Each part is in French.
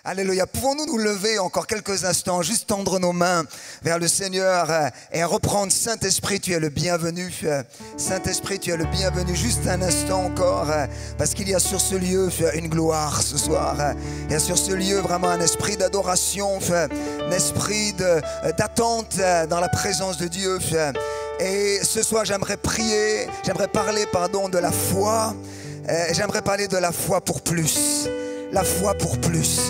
Alléluia. Pouvons-nous nous lever encore quelques instants, juste tendre nos mains vers le Seigneur et reprendre. Saint-Esprit, tu es le bienvenu. Saint-Esprit, tu es le bienvenu. Juste un instant encore, parce qu'il y a sur ce lieu une gloire ce soir. Il y a sur ce lieu vraiment un esprit d'adoration, un esprit d'attente dans la présence de Dieu. Et ce soir, j'aimerais prier, j'aimerais parler, de la foi. J'aimerais parler de la foi pour plus. La foi pour plus.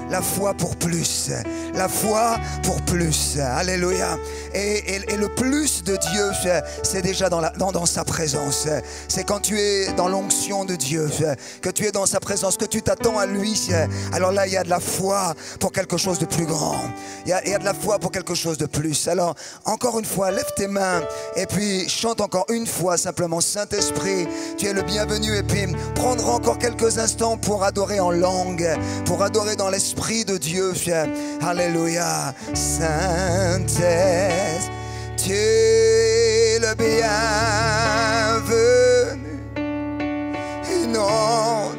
La foi pour plus. La foi pour plus. Alléluia. Et le plus de Dieu, c'est déjà dans sa présence. C'est quand tu es dans l'onction de Dieu, que tu es dans sa présence, que tu t'attends à lui. Alors là, il y a de la foi pour quelque chose de plus grand. Il y a de la foi pour quelque chose de plus. Alors, encore une fois, lève tes mains et puis chante encore une fois simplement. Saint-Esprit, tu es le bienvenu. Et puis, prendre encore quelques instants pour adorer en langue, pour adorer dans l'Esprit de Dieu. Alléluia. Saint-Esprit, tu es le bienvenu. Non,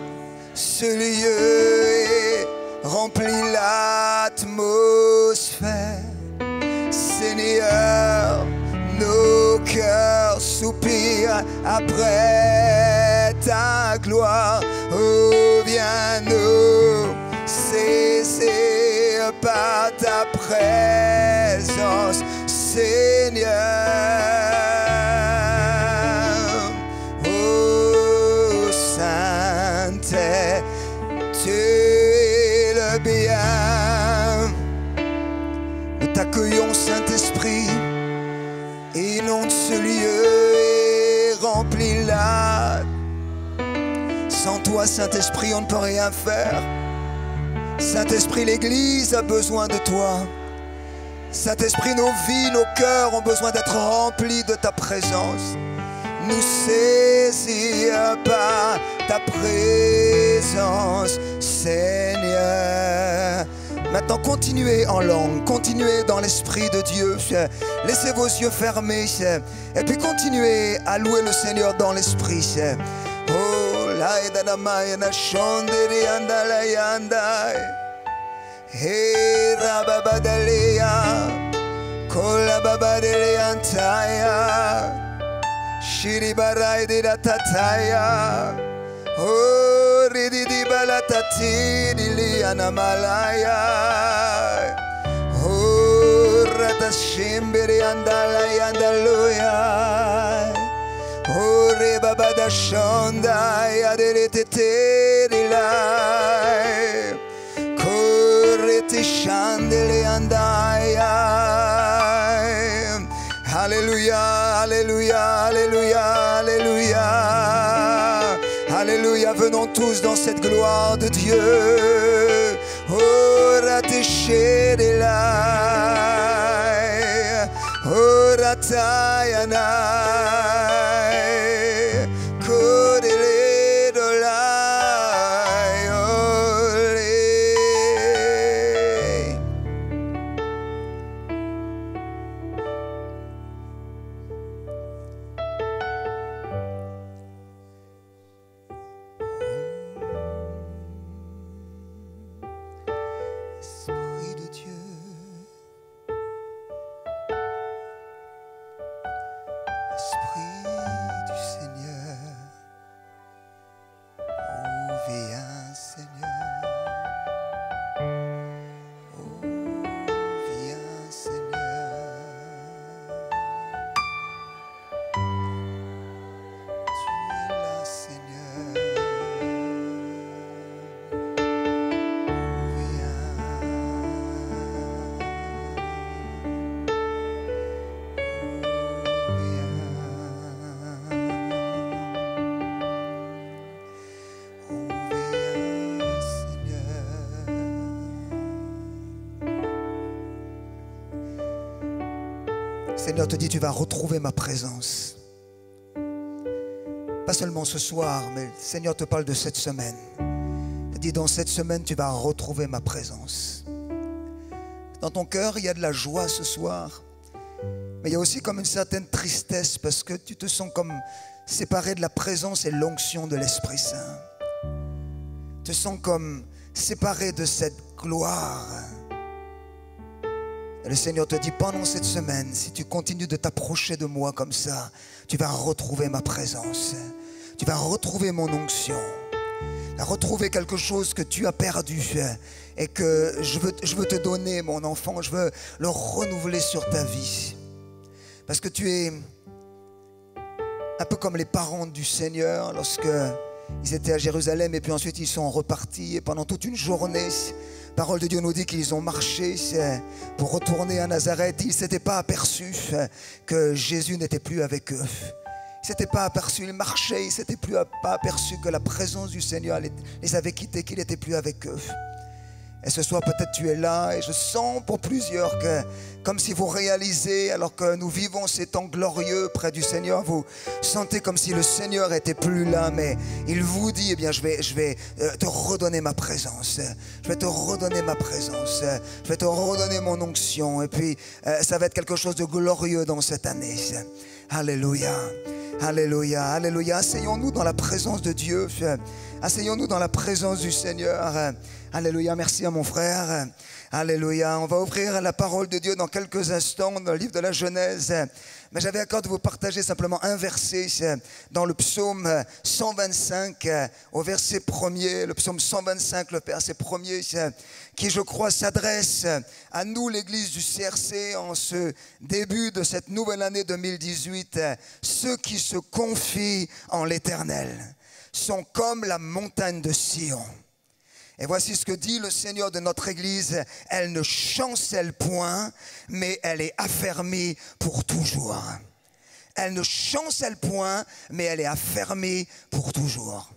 ce lieu remplit l'atmosphère. Seigneur, nos cœurs soupirent après ta gloire. Oh, viens nous saisir par ta présence, Seigneur. Oh, Saint-Esprit, tu es le bien. Nous t'accueillons, Saint-Esprit. Inonde ce lieu et remplis-la. Sans toi, Saint-Esprit, on ne peut rien faire. Saint-Esprit, l'Église a besoin de toi. Saint-Esprit, nos vies, nos cœurs ont besoin d'être remplis de ta présence. Nous saisir par ta présence, Seigneur. Maintenant, continuez en langue, continuez dans l'Esprit de Dieu. Laissez vos yeux fermés et puis continuez à louer le Seigneur dans l'Esprit. Oh, la shonderi andala yandai. Hey, rababadalea, kolababadele antaya, shiribarai de la tataya. Oh, rididi balatatini lianamalaya. Oh, ratashimbiri andala yandaluya. Oh, rebabada shonda yadereteterilai. Koreti shandele andaya. Alléluia, alléluia, alléluia, alléluia. Alléluia, venons tous dans cette gloire de Dieu. Oh, ratéché de la. Oh, ratayana. Kodele de la. Seigneur te dit, tu vas retrouver ma présence. Pas seulement ce soir, mais le Seigneur te parle de cette semaine. Il te dit, dans cette semaine, tu vas retrouver ma présence. Dans ton cœur, il y a de la joie ce soir. Mais il y a aussi comme une certaine tristesse parce que tu te sens comme séparé de la présence et l'onction de l'Esprit Saint. Tu te sens comme séparé de cette gloire. Et le Seigneur te dit, pendant cette semaine, si tu continues de t'approcher de moi comme ça, tu vas retrouver ma présence. Tu vas retrouver mon onction. Tu vas retrouver quelque chose que tu as perdu et que je veux te donner, mon enfant. Je veux le renouveler sur ta vie. Parce que tu es un peu comme les parents du Seigneur lorsque ils étaient à Jérusalem et puis ensuite ils sont repartis. Et pendant toute une journée, la parole de Dieu nous dit qu'ils ont marché pour retourner à Nazareth. Ils ne s'étaient pas aperçus que Jésus n'était plus avec eux. Ils ne s'étaient pas aperçus, ils marchaient, ils ne s'étaient pas aperçus que la présence du Seigneur les avait quittés, qu'il n'était plus avec eux. Et ce soir peut-être tu es là et je sens pour plusieurs que comme si vous réalisez alors que nous vivons ces temps glorieux près du Seigneur, vous sentez comme si le Seigneur était plus là, mais il vous dit, eh bien je vais te redonner ma présence, je vais te redonner ma présence, je vais te redonner mon onction et puis ça va être quelque chose de glorieux dans cette année. Alléluia. Alléluia, alléluia. Asseyons-nous dans la présence de Dieu. Asseyons-nous dans la présence du Seigneur. Alléluia, merci à mon frère. Alléluia. On va ouvrir la parole de Dieu dans quelques instants dans le livre de la Genèse. Mais j'avais à cœur de vous partager simplement un verset dans le psaume 125 au verset 1er. Le psaume 125, le verset 1er, qui je crois s'adresse à nous, l'église du CRC, en ce début de cette nouvelle année 2018. Ceux qui se confient en l'Éternel sont comme la montagne de Sion. Et voici ce que dit le Seigneur de notre Église. Elle ne chancelle point, mais elle est affermie pour toujours. Elle ne chancelle point, mais elle est affermie pour toujours.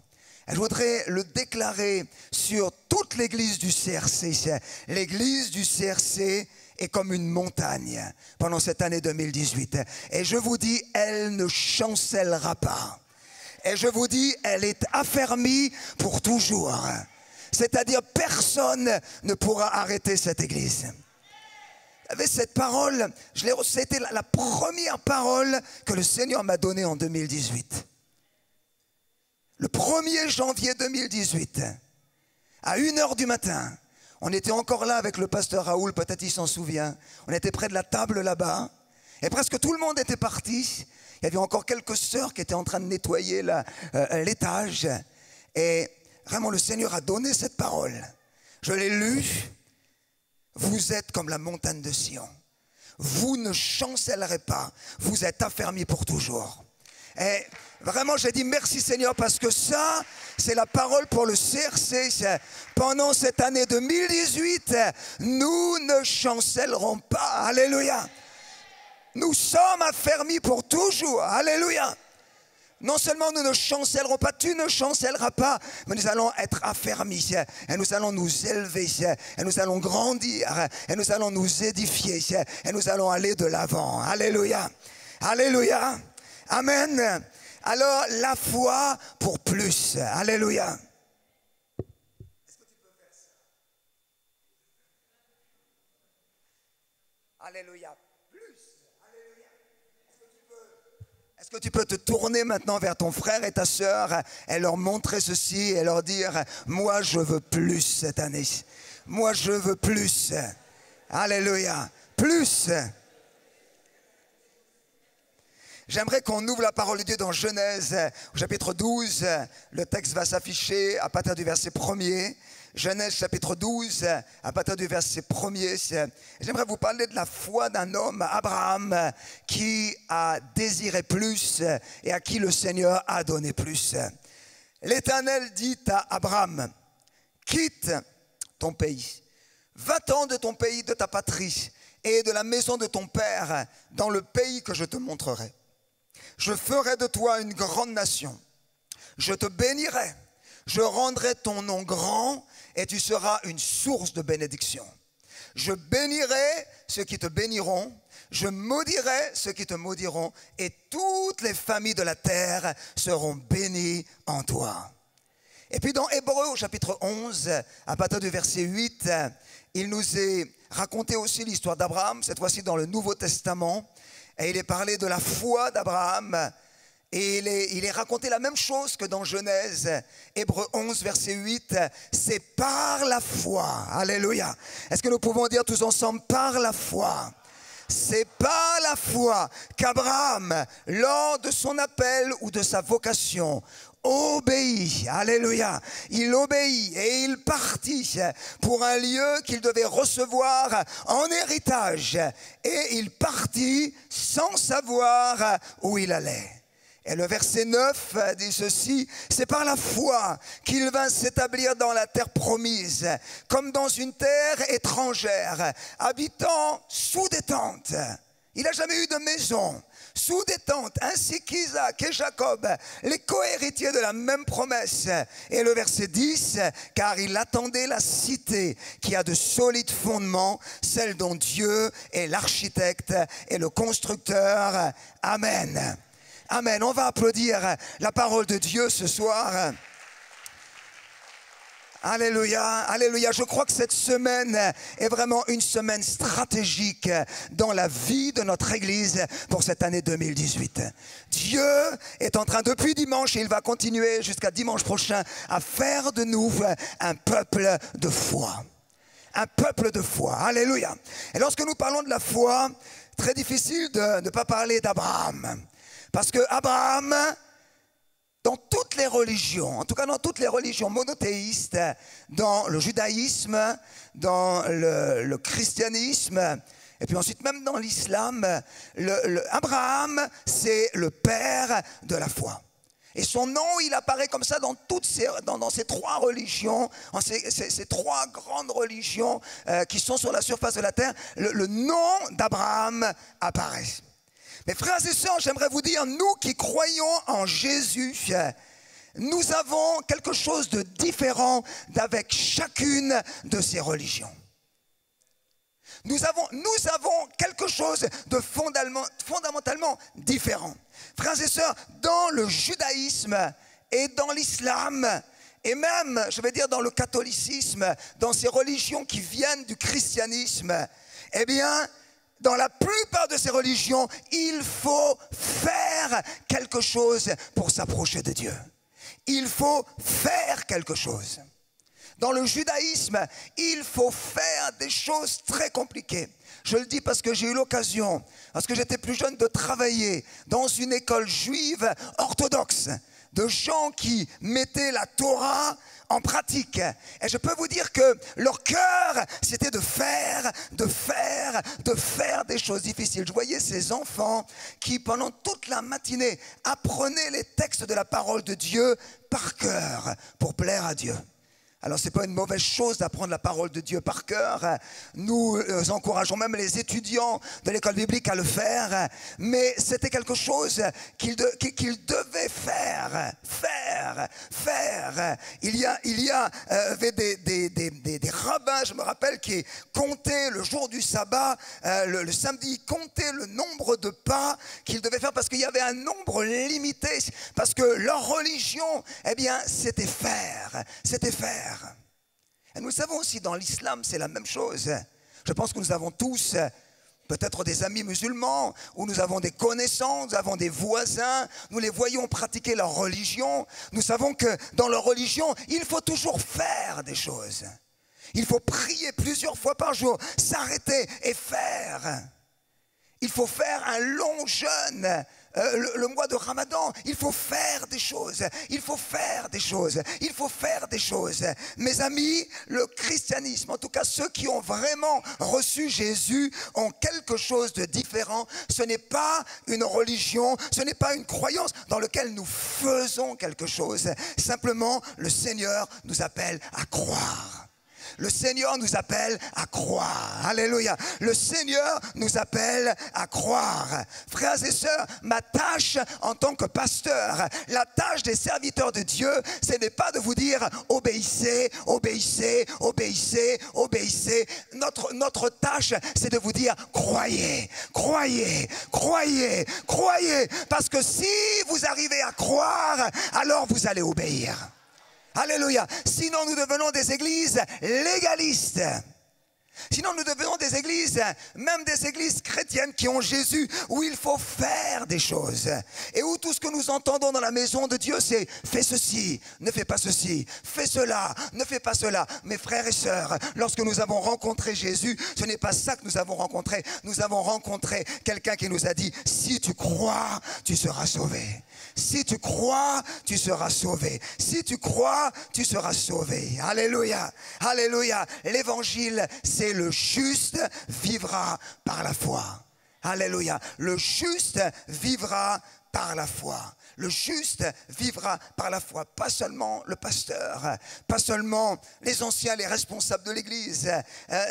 Et je voudrais le déclarer sur toute l'Église du CRC. L'Église du CRC est comme une montagne pendant cette année 2018. Et je vous dis, elle ne chancellera pas. Et je vous dis, elle est affermie pour toujours. C'est-à-dire, personne ne pourra arrêter cette église. Vous savez, cette parole, c'était la première parole que le Seigneur m'a donnée en 2018. Le 1er janvier 2018, à 1h du matin, on était encore là avec le pasteur Raoul, peut-être il s'en souvient. On était près de la table là-bas, et presque tout le monde était parti. Il y avait encore quelques sœurs qui étaient en train de nettoyer l'étage. Et vraiment, le Seigneur a donné cette parole. Je l'ai lue. Vous êtes comme la montagne de Sion. Vous ne chancellerez pas. Vous êtes affermis pour toujours. Et vraiment, j'ai dit merci Seigneur parce que ça, c'est la parole pour le CRC. Pendant cette année 2018, nous ne chancellerons pas. Alléluia. Nous sommes affermis pour toujours. Alléluia. Non seulement nous ne chancellerons pas, tu ne chancelleras pas, mais nous allons être affermis et nous allons nous élever et nous allons grandir et nous allons nous édifier et nous allons aller de l'avant. Alléluia. Alléluia. Amen. Alors la foi pour plus. Alléluia. Est-ce que tu peux faire ça? Alléluia. Est-ce que tu peux te tourner maintenant vers ton frère et ta sœur et leur montrer ceci et leur dire « Moi, je veux plus cette année. Moi, je veux plus. » Alléluia. Plus. J'aimerais qu'on ouvre la parole de Dieu dans Genèse, au chapitre 12. Le texte va s'afficher à partir du verset 1er. Genèse chapitre 12, à partir du verset 1er. J'aimerais vous parler de la foi d'un homme, Abraham, qui a désiré plus et à qui le Seigneur a donné plus. L'Éternel dit à Abraham, quitte ton pays, va-t'en de ton pays, de ta patrie et de la maison de ton père dans le pays que je te montrerai. Je ferai de toi une grande nation, je te bénirai, je rendrai ton nom grand et tu seras une source de bénédiction. Je bénirai ceux qui te béniront, je maudirai ceux qui te maudiront et toutes les familles de la terre seront bénies en toi. Et puis dans Hébreux au chapitre 11, à partir du verset 8, il nous est raconté aussi l'histoire d'Abraham, cette fois-ci dans le Nouveau Testament. Et il est parlé de la foi d'Abraham. Et il est raconté la même chose que dans Genèse, Hébreux 11, verset 8. C'est par la foi. Alléluia. Est-ce que nous pouvons dire tous ensemble, par la foi? C'est par la foi qu'Abraham, lors de son appel ou de sa vocation, obéit. Alléluia. Il obéit et il partit pour un lieu qu'il devait recevoir en héritage. Et il partit sans savoir où il allait. Et le verset 9 dit ceci, c'est par la foi qu'il vint s'établir dans la terre promise, comme dans une terre étrangère, habitant sous des tentes. Il n'a jamais eu de maison, sous des tentes, ainsi qu'Isaac et Jacob, les co-héritiers de la même promesse. Et le verset 10, car il attendait la cité qui a de solides fondements, celle dont Dieu est l'architecte et le constructeur. Amen. Amen. On va applaudir la parole de Dieu ce soir. Alléluia, alléluia. Je crois que cette semaine est vraiment une semaine stratégique dans la vie de notre Église pour cette année 2018. Dieu est en train, depuis dimanche, et il va continuer jusqu'à dimanche prochain, à faire de nous un peuple de foi. Un peuple de foi. Alléluia. Et lorsque nous parlons de la foi, très difficile de ne pas parler d'Abraham. Parce que Abraham, dans toutes les religions, en tout cas dans toutes les religions monothéistes, dans le judaïsme, dans le christianisme, et puis ensuite même dans l'islam, Abraham, c'est le père de la foi. Et son nom, il apparaît comme ça dans ces trois religions, ces trois grandes religions qui sont sur la surface de la terre. Le nom d'Abraham apparaît. Mais frères et sœurs, j'aimerais vous dire, nous qui croyons en Jésus, nous avons quelque chose de différent d'avec chacune de ces religions. Nous avons quelque chose de fondamentalement différent. Frères et sœurs, dans le judaïsme et dans l'islam, et même, je vais dire, dans le catholicisme, dans ces religions qui viennent du christianisme, eh bien, dans la plupart de ces religions, il faut faire quelque chose pour s'approcher de Dieu. Il faut faire quelque chose. Dans le judaïsme, il faut faire des choses très compliquées. Je le dis parce que j'ai eu l'occasion, parce que j'étais plus jeune, de travailler dans une école juive orthodoxe, de gens qui mettaient la Torah en pratique. Et je peux vous dire que leur cœur, c'était de faire des choses difficiles. Je voyais ces enfants qui, pendant toute la matinée, apprenaient les textes de la parole de Dieu par cœur pour plaire à Dieu. Alors ce n'est pas une mauvaise chose d'apprendre la parole de Dieu par cœur. Nous encourageons même les étudiants de l'école biblique à le faire. Mais c'était quelque chose qu'ils devaient faire. Il y avait des rabbins, je me rappelle, qui comptaient le jour du sabbat, le samedi, comptaient le nombre de pas qu'ils devaient faire parce qu'il y avait un nombre limité. Parce que leur religion, eh bien, c'était faire. Et nous savons aussi dans l'islam, c'est la même chose. Je pense que nous avons tous peut-être des amis musulmans, ou nous avons des connaissances, nous avons des voisins, nous les voyons pratiquer leur religion. Nous savons que dans leur religion, il faut toujours faire des choses. Il faut prier plusieurs fois par jour, s'arrêter et faire. Il faut faire un long jeûne. Le mois de Ramadan, il faut faire des choses, Mes amis, le christianisme, en tout cas ceux qui ont vraiment reçu Jésus, ont quelque chose de différent. Ce n'est pas une religion, ce n'est pas une croyance dans laquelle nous faisons quelque chose. Simplement, le Seigneur nous appelle à croire. Le Seigneur nous appelle à croire. Alléluia. Le Seigneur nous appelle à croire. Frères et sœurs, ma tâche en tant que pasteur, la tâche des serviteurs de Dieu, ce n'est pas de vous dire obéissez. Notre tâche, c'est de vous dire croyez. Parce que si vous arrivez à croire, alors vous allez obéir. Alléluia. Sinon, nous devenons des églises légalistes. Sinon, nous devenons des églises, même des églises chrétiennes qui ont Jésus, où il faut faire des choses. Et où tout ce que nous entendons dans la maison de Dieu, c'est « fais ceci, ne fais pas ceci, fais cela, ne fais pas cela ». Mes frères et sœurs, lorsque nous avons rencontré Jésus, ce n'est pas ça que nous avons rencontré. Nous avons rencontré quelqu'un qui nous a dit « si tu crois, tu seras sauvé ». Si tu crois, tu seras sauvé. Si tu crois, tu seras sauvé. Alléluia. Alléluia. L'évangile, c'est le juste vivra par la foi. Alléluia. Le juste vivra par la foi. Le juste vivra par la foi. Pas seulement le pasteur, pas seulement les anciens, les responsables de l'église.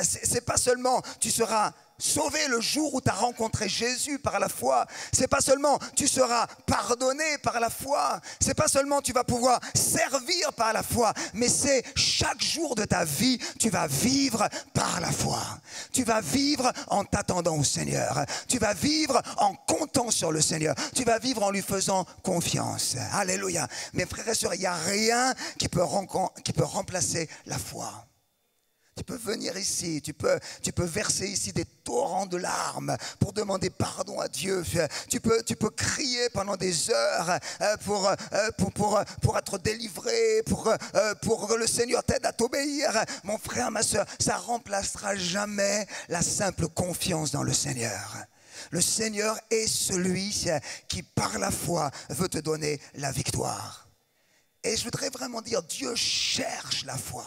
C'est pas seulement tu seras sauvé le jour où tu as rencontré Jésus par la foi. C'est pas seulement tu seras pardonné par la foi. C'est pas seulement tu vas pouvoir servir par la foi. Mais c'est chaque jour de ta vie, tu vas vivre par la foi. Tu vas vivre en t'attendant au Seigneur. Tu vas vivre en comptant sur le Seigneur. Tu vas vivre en lui faisant confiance. Alléluia. Mes frères et sœurs, il n'y a rien qui peut remplacer la foi. Tu peux venir ici, tu peux verser ici des torrents de larmes pour demander pardon à Dieu. Tu peux crier pendant des heures pour être délivré, pour que le Seigneur t'aide à t'obéir. Mon frère, ma soeur, ça ne remplacera jamais la simple confiance dans le Seigneur. Le Seigneur est celui qui, par la foi, veut te donner la victoire. Et je voudrais vraiment dire, Dieu cherche la foi.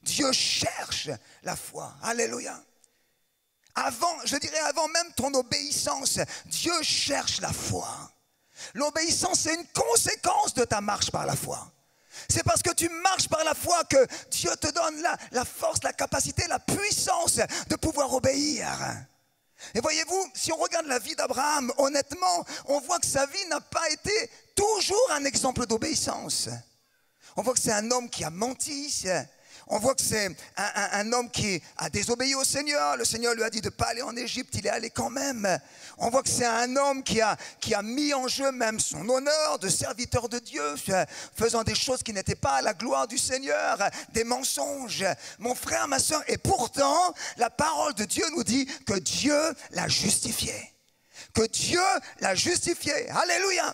Dieu cherche la foi. Alléluia. Je dirais avant même ton obéissance, Dieu cherche la foi. L'obéissance, c'est une conséquence de ta marche par la foi. C'est parce que tu marches par la foi que Dieu te donne la force, la capacité, la puissance de pouvoir obéir. Et voyez-vous, si on regarde la vie d'Abraham, honnêtement, on voit que sa vie n'a pas été toujours un exemple d'obéissance. On voit que c'est un homme qui a menti. On voit que c'est un homme qui a désobéi au Seigneur. Le Seigneur lui a dit de ne pas aller en Égypte, il est allé quand même. On voit que c'est un homme qui a mis en jeu même son honneur de serviteur de Dieu, faisant des choses qui n'étaient pas à la gloire du Seigneur, des mensonges. Mon frère, ma soeur, et pourtant, la parole de Dieu nous dit que Dieu l'a justifié. Que Dieu l'a justifié. Alléluia.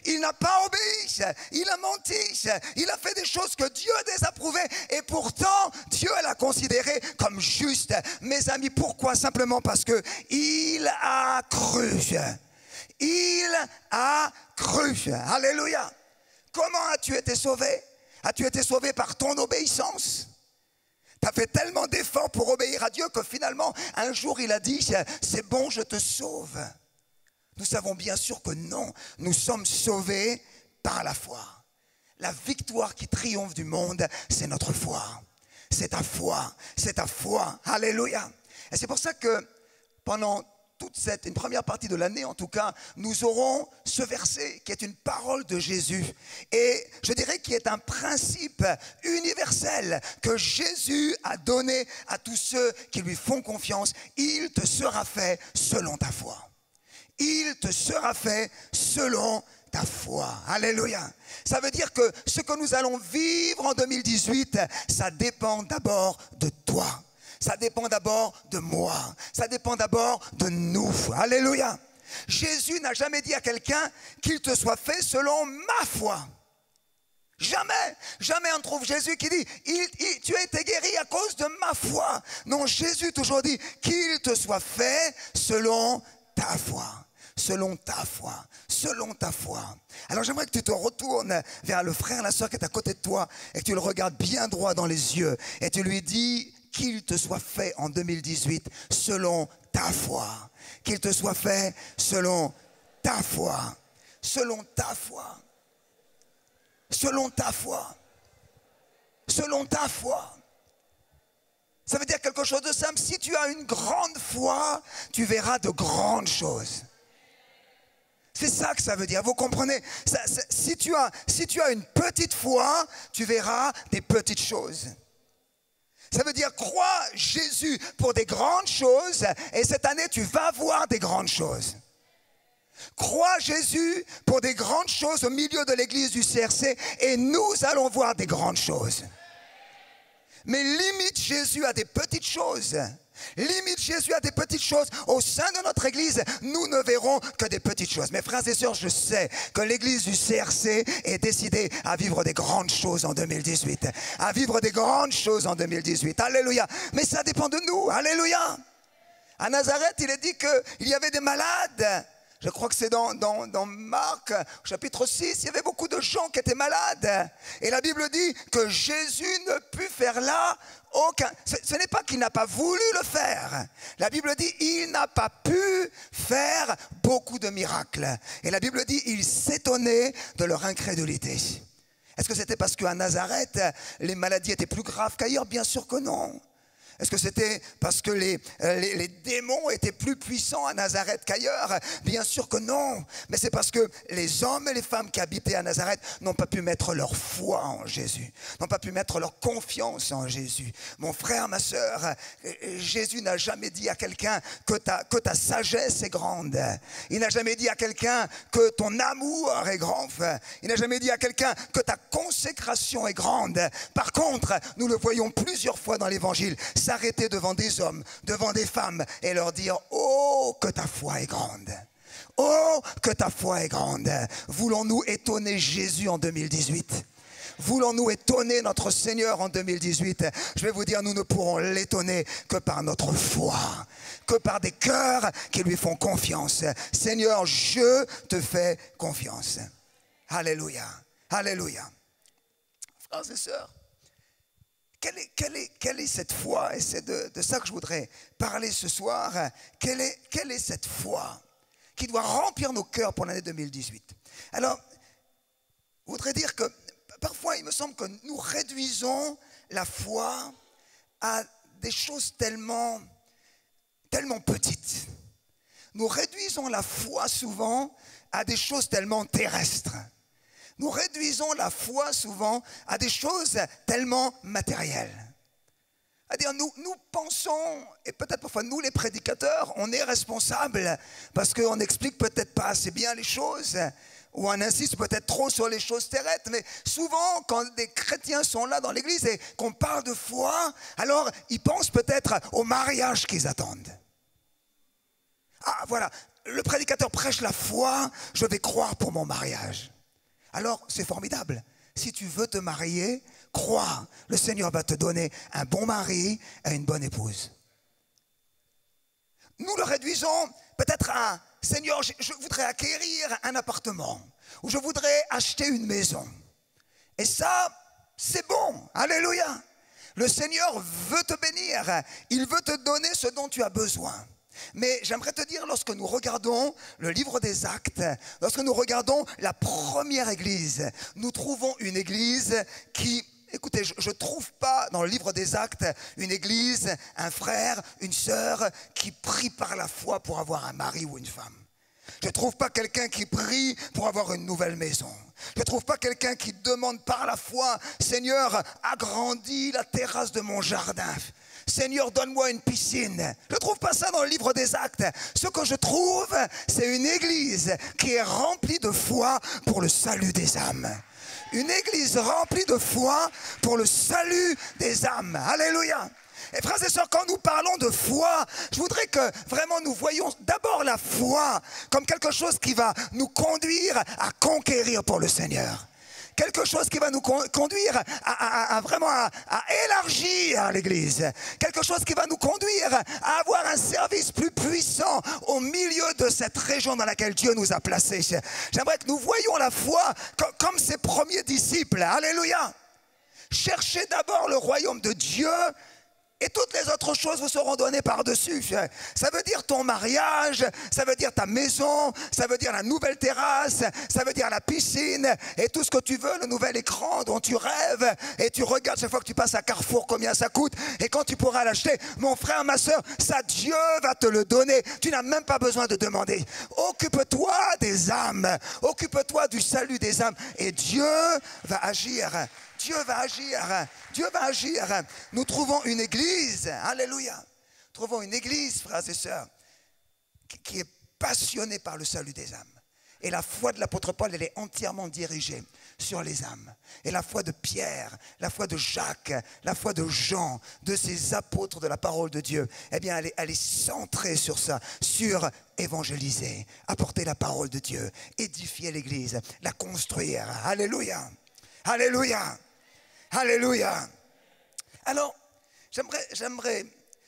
Il n'a pas obéi, il a menti, il a fait des choses que Dieu désapprouvait et pourtant Dieu l'a considéré comme juste. Mes amis, pourquoi? Simplement parce que il a cru. Il a cru. Alléluia. Comment as-tu été sauvé? As-tu été sauvé par ton obéissance? Tu as fait tellement d'efforts pour obéir à Dieu que finalement, un jour il a dit, c'est bon, je te sauve. Nous savons bien sûr que non, nous sommes sauvés par la foi. La victoire qui triomphe du monde, c'est notre foi. C'est ta foi, c'est ta foi. Alléluia. Et c'est pour ça que pendant toute une première partie de l'année en tout cas, nous aurons ce verset qui est une parole de Jésus. Et je dirais qu'il est un principe universel que Jésus a donné à tous ceux qui lui font confiance. Il te sera fait selon ta foi. Il te sera fait selon ta foi. Alléluia. Ça veut dire que ce que nous allons vivre en 2018, ça dépend d'abord de toi. Ça dépend d'abord de moi. Ça dépend d'abord de nous. Alléluia. Jésus n'a jamais dit à quelqu'un qu'il te soit fait selon ma foi. Jamais, jamais on trouve Jésus qui dit tu as été guéri à cause de ma foi. Non, Jésus toujours dit qu'il te soit fait selon ta foi. Selon ta foi, selon ta foi. Alors j'aimerais que tu te retournes vers le frère, la soeur qui est à côté de toi et que tu le regardes bien droit dans les yeux et tu lui dis qu'il te soit fait en 2018 selon ta foi. Qu'il te soit fait selon ta foi. Selon ta foi. Selon ta foi. Selon ta foi. Ça veut dire quelque chose de simple. Si tu as une grande foi, tu verras de grandes choses. C'est ça que ça veut dire, vous comprenez? Si tu as une petite foi, tu verras des petites choses. Ça veut dire crois Jésus pour des grandes choses et cette année tu vas voir des grandes choses. Crois Jésus pour des grandes choses au milieu de l'église du CRC et nous allons voir des grandes choses. Mais limite Jésus à des petites choses. Limite Jésus à des petites choses. Au sein de notre église, nous ne verrons que des petites choses. Mes frères et sœurs, je sais que l'église du CRC est décidée à vivre des grandes choses en 2018. À vivre des grandes choses en 2018. Alléluia. Mais ça dépend de nous. Alléluia. À Nazareth, il est dit qu'il y avait des malades. Je crois que c'est dans Marc, chapitre 6, il y avait beaucoup de gens qui étaient malades. Et la Bible dit que Jésus ne put faire là aucun... Ce n'est pas qu'il n'a pas voulu le faire. La Bible dit il n'a pas pu faire beaucoup de miracles. Et la Bible dit il s'étonnait de leur incrédulité. Est-ce que c'était parce qu'à Nazareth, les maladies étaient plus graves qu'ailleurs? Bien sûr que non. Est-ce que c'était parce que les démons étaient plus puissants à Nazareth qu'ailleurs? Bien sûr que non. Mais c'est parce que les hommes et les femmes qui habitaient à Nazareth n'ont pas pu mettre leur foi en Jésus, n'ont pas pu mettre leur confiance en Jésus. Mon frère, ma sœur, Jésus n'a jamais dit à quelqu'un que ta sagesse est grande. Il n'a jamais dit à quelqu'un que ton amour est grand. Il n'a jamais dit à quelqu'un que ta consécration est grande. Par contre, nous le voyons plusieurs fois dans l'Évangile, s'arrêter devant des hommes, devant des femmes et leur dire « Oh, que ta foi est grande !» Oh, que ta foi est grande. Voulons-nous étonner Jésus en 2018? Voulons-nous étonner notre Seigneur en 2018? Je vais vous dire, nous ne pourrons l'étonner que par notre foi, que par des cœurs qui lui font confiance. Seigneur, je te fais confiance. Alléluia, alléluia. Frères et sœurs, quelle est cette foi? Et c'est de ça que je voudrais parler ce soir. Quelle est cette foi qui doit remplir nos cœurs pour l'année 2018? Alors, je voudrais dire que parfois, il me semble que nous réduisons la foi à des choses tellement petites. Nous réduisons la foi souvent à des choses tellement terrestres. Nous réduisons la foi souvent à des choses tellement matérielles. C'est-à-dire nous pensons, et peut-être parfois nous les prédicateurs, on est responsables parce qu'on n'explique peut-être pas assez bien les choses, ou on insiste peut-être trop sur les choses terrestres, mais souvent quand des chrétiens sont là dans l'église et qu'on parle de foi, alors ils pensent peut-être au mariage qu'ils attendent. Ah voilà, le prédicateur prêche la foi, je vais croire pour mon mariage. Alors, c'est formidable. Si tu veux te marier, crois, le Seigneur va te donner un bon mari et une bonne épouse. Nous le réduisons peut-être à « Seigneur, je voudrais acquérir un appartement » ou « Je voudrais acheter une maison ». Et ça, c'est bon. Alléluia. Le Seigneur veut te bénir. Il veut te donner ce dont tu as besoin. Mais j'aimerais te dire, lorsque nous regardons le livre des Actes, lorsque nous regardons la première église, nous trouvons une église qui, écoutez, je ne trouve pas dans le livre des Actes une église, un frère, une sœur qui prie par la foi pour avoir un mari ou une femme. Je ne trouve pas quelqu'un qui prie pour avoir une nouvelle maison. Je ne trouve pas quelqu'un qui demande par la foi, Seigneur, agrandis la terrasse de mon jardin. Seigneur, donne-moi une piscine. Je ne trouve pas ça dans le livre des Actes. Ce que je trouve, c'est une église qui est remplie de foi pour le salut des âmes. Une église remplie de foi pour le salut des âmes. Alléluia. Et frères et sœurs, quand nous parlons de foi, je voudrais que vraiment nous voyions d'abord la foi comme quelque chose qui va nous conduire à conquérir pour le Seigneur. Quelque chose qui va nous conduire vraiment à élargir l'Église. Quelque chose qui va nous conduire à avoir un service plus puissant au milieu de cette région dans laquelle Dieu nous a placés. J'aimerais que nous voyions la foi comme ses premiers disciples. Alléluia. Cherchez d'abord le royaume de Dieu et toutes les autres choses vous seront données par-dessus. Ça veut dire ton mariage, ça veut dire ta maison, ça veut dire la nouvelle terrasse, ça veut dire la piscine et tout ce que tu veux, le nouvel écran dont tu rêves et tu regardes chaque fois que tu passes à Carrefour combien ça coûte et quand tu pourras l'acheter. Mon frère, ma soeur, ça Dieu va te le donner. Tu n'as même pas besoin de demander. Occupe-toi des âmes, occupe-toi du salut des âmes et Dieu va agir. Dieu va agir, Dieu va agir. Nous trouvons une église, alléluia. Nous trouvons une église, frères et sœurs, qui est passionnée par le salut des âmes. Et la foi de l'apôtre Paul, elle est entièrement dirigée sur les âmes. Et la foi de Pierre, la foi de Jacques, la foi de Jean, de ces apôtres de la parole de Dieu, eh bien, elle est centrée sur ça, sur évangéliser, apporter la parole de Dieu, édifier l'Église, la construire. Alléluia, alléluia, alléluia. Alors, j'aimerais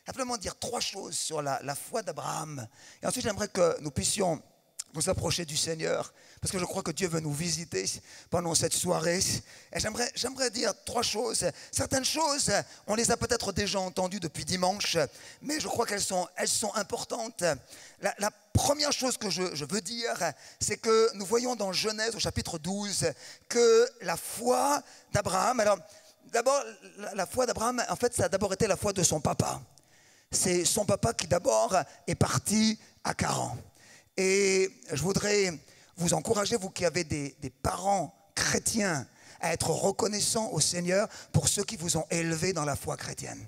simplement dire 3 choses sur la foi d'Abraham. Et ensuite, j'aimerais que nous puissions nous approcher du Seigneur, parce que je crois que Dieu veut nous visiter pendant cette soirée. Et j'aimerais dire 3 choses. Certaines choses, on les a peut-être déjà entendues depuis dimanche, mais je crois qu'elles sont importantes. La première chose que je veux dire, c'est que nous voyons dans Genèse au chapitre 12 que la foi d'Abraham, alors d'abord la foi d'Abraham, en fait ça a d'abord été la foi de son papa. C'est son papa qui d'abord est parti à Charan. Et je voudrais vous encourager, vous qui avez des parents chrétiens, à être reconnaissants au Seigneur pour ceux qui vous ont élevés dans la foi chrétienne.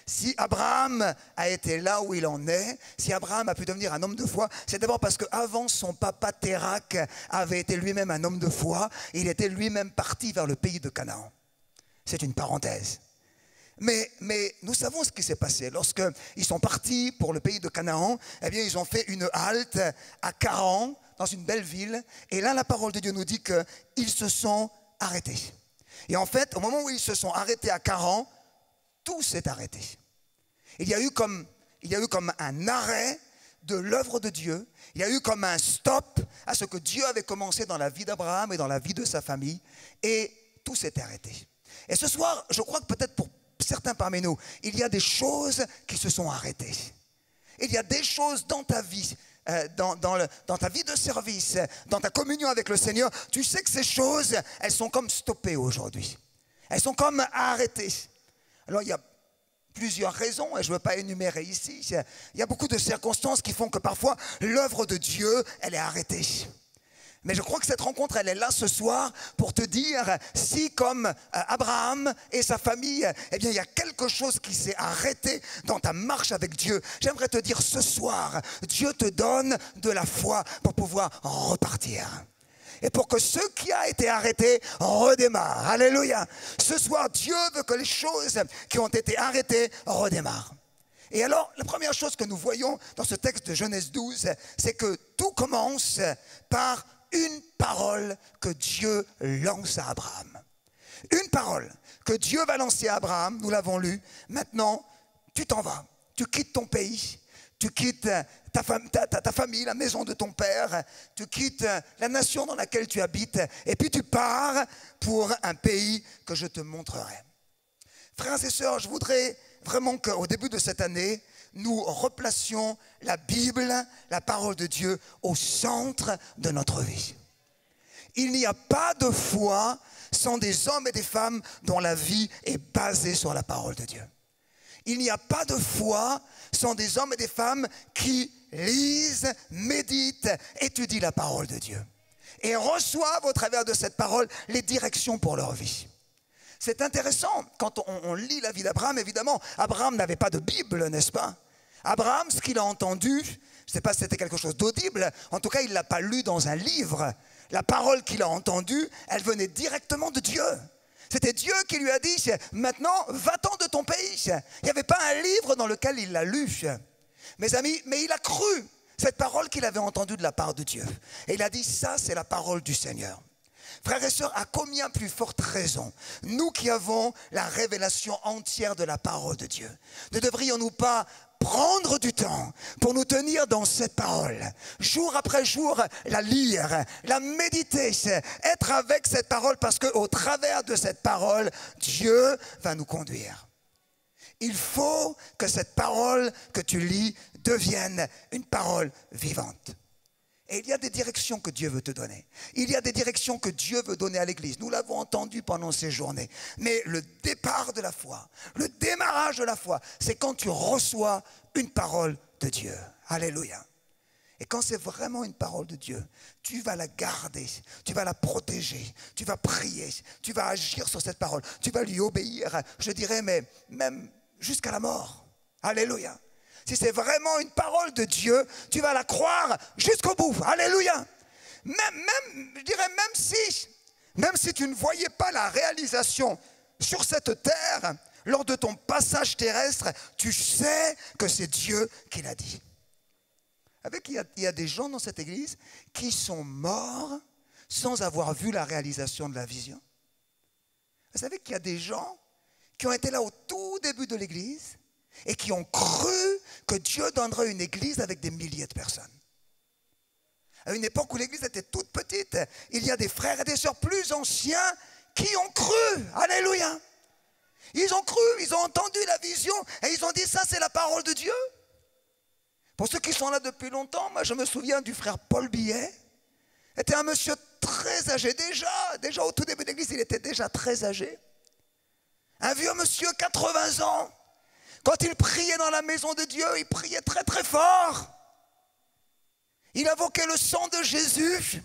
Si Abraham a été là où il en est, si Abraham a pu devenir un homme de foi, c'est d'abord parce qu'avant son papa Térak avait été lui-même un homme de foi, il était lui-même parti vers le pays de Canaan. C'est une parenthèse. Mais nous savons ce qui s'est passé. Lorsqu'ils sont partis pour le pays de Canaan, eh bien, ils ont fait une halte à Charan, dans une belle ville. Et là, la parole de Dieu nous dit qu'ils se sont arrêtés. Et en fait, au moment où ils se sont arrêtés à Charan, tout s'est arrêté. Il y a eu comme un arrêt de l'œuvre de Dieu. Il y a eu comme un stop à ce que Dieu avait commencé dans la vie d'Abraham et dans la vie de sa famille. Et tout s'est arrêté. Et ce soir, je crois que peut-être pour certains parmi nous, il y a des choses qui se sont arrêtées. Il y a des choses dans ta vie, dans ta vie de service, dans ta communion avec le Seigneur. Tu sais que ces choses, elles sont comme stoppées aujourd'hui. Elles sont comme arrêtées. Alors il y a plusieurs raisons, et je ne veux pas énumérer ici. Il y a beaucoup de circonstances qui font que parfois l'œuvre de Dieu, elle est arrêtée. Mais je crois que cette rencontre, elle est là ce soir pour te dire, si comme Abraham et sa famille, eh bien, il y a quelque chose qui s'est arrêté dans ta marche avec Dieu. J'aimerais te dire ce soir, Dieu te donne de la foi pour pouvoir repartir. Et pour que ce qui a été arrêté redémarre. Alléluia. Ce soir, Dieu veut que les choses qui ont été arrêtées redémarrent. Et alors, la première chose que nous voyons dans ce texte de Genèse 12, c'est que tout commence par une parole que Dieu lance à Abraham. Une parole que Dieu va lancer à Abraham, nous l'avons lu. Maintenant, tu t'en vas, tu quittes ton pays, tu quittes ta famille, la maison de ton père, tu quittes la nation dans laquelle tu habites, et puis tu pars pour un pays que je te montrerai. Frères et sœurs, je voudrais vraiment qu'au début de cette année, nous replacions la Bible, la parole de Dieu, au centre de notre vie. Il n'y a pas de foi sans des hommes et des femmes dont la vie est basée sur la parole de Dieu. Il n'y a pas de foi sans des hommes et des femmes qui lisent, méditent, étudient la parole de Dieu et reçoivent au travers de cette parole les directions pour leur vie. C'est intéressant, quand on lit la vie d'Abraham, évidemment, Abraham n'avait pas de Bible, n'est-ce pas? Abraham, ce qu'il a entendu, je ne sais pas si c'était quelque chose d'audible, en tout cas, il ne l'a pas lu dans un livre. La parole qu'il a entendue, elle venait directement de Dieu. C'était Dieu qui lui a dit, maintenant, va-t'en de ton pays. Il n'y avait pas un livre dans lequel il l'a lu. Mes amis, mais il a cru cette parole qu'il avait entendue de la part de Dieu. Et il a dit, ça, c'est la parole du Seigneur. Frères et sœurs, à combien plus forte raison, nous qui avons la révélation entière de la parole de Dieu, ne devrions-nous pas prendre du temps pour nous tenir dans cette parole, jour après jour, la lire, la méditer, être avec cette parole, parce qu'au travers de cette parole, Dieu va nous conduire. Il faut que cette parole que tu lis devienne une parole vivante. Et il y a des directions que Dieu veut te donner. Il y a des directions que Dieu veut donner à l'Église. Nous l'avons entendu pendant ces journées. Mais le départ de la foi, le démarrage de la foi, c'est quand tu reçois une parole de Dieu. Alléluia. Et quand c'est vraiment une parole de Dieu, tu vas la garder, tu vas la protéger, tu vas prier, tu vas agir sur cette parole, tu vas lui obéir, je dirais, mais même jusqu'à la mort. Alléluia. Si c'est vraiment une parole de Dieu, tu vas la croire jusqu'au bout. Alléluia. Je dirais même si Même si tu ne voyais pas la réalisation sur cette terre, lors de ton passage terrestre, tu sais que c'est Dieu qui l'a dit. Avec, il y a des gens dans cette église qui sont morts sans avoir vu la réalisation de la vision. Vous savez qu'il y a des gens qui ont été là au tout début de l'église et qui ont cru que Dieu donnerait une église avec des milliers de personnes. À une époque où l'église était toute petite, il y a des frères et des sœurs plus anciens qui ont cru. Alléluia. Ils ont cru, ils ont entendu la vision et ils ont dit ça c'est la parole de Dieu. Pour ceux qui sont là depuis longtemps, moi je me souviens du frère Paul Billet. C'était un monsieur très âgé, déjà au tout début de l'église, il était déjà très âgé. Un vieux monsieur, 80 ans. Quand il priait dans la maison de Dieu, il priait très très fort. Il invoquait le sang de Jésus.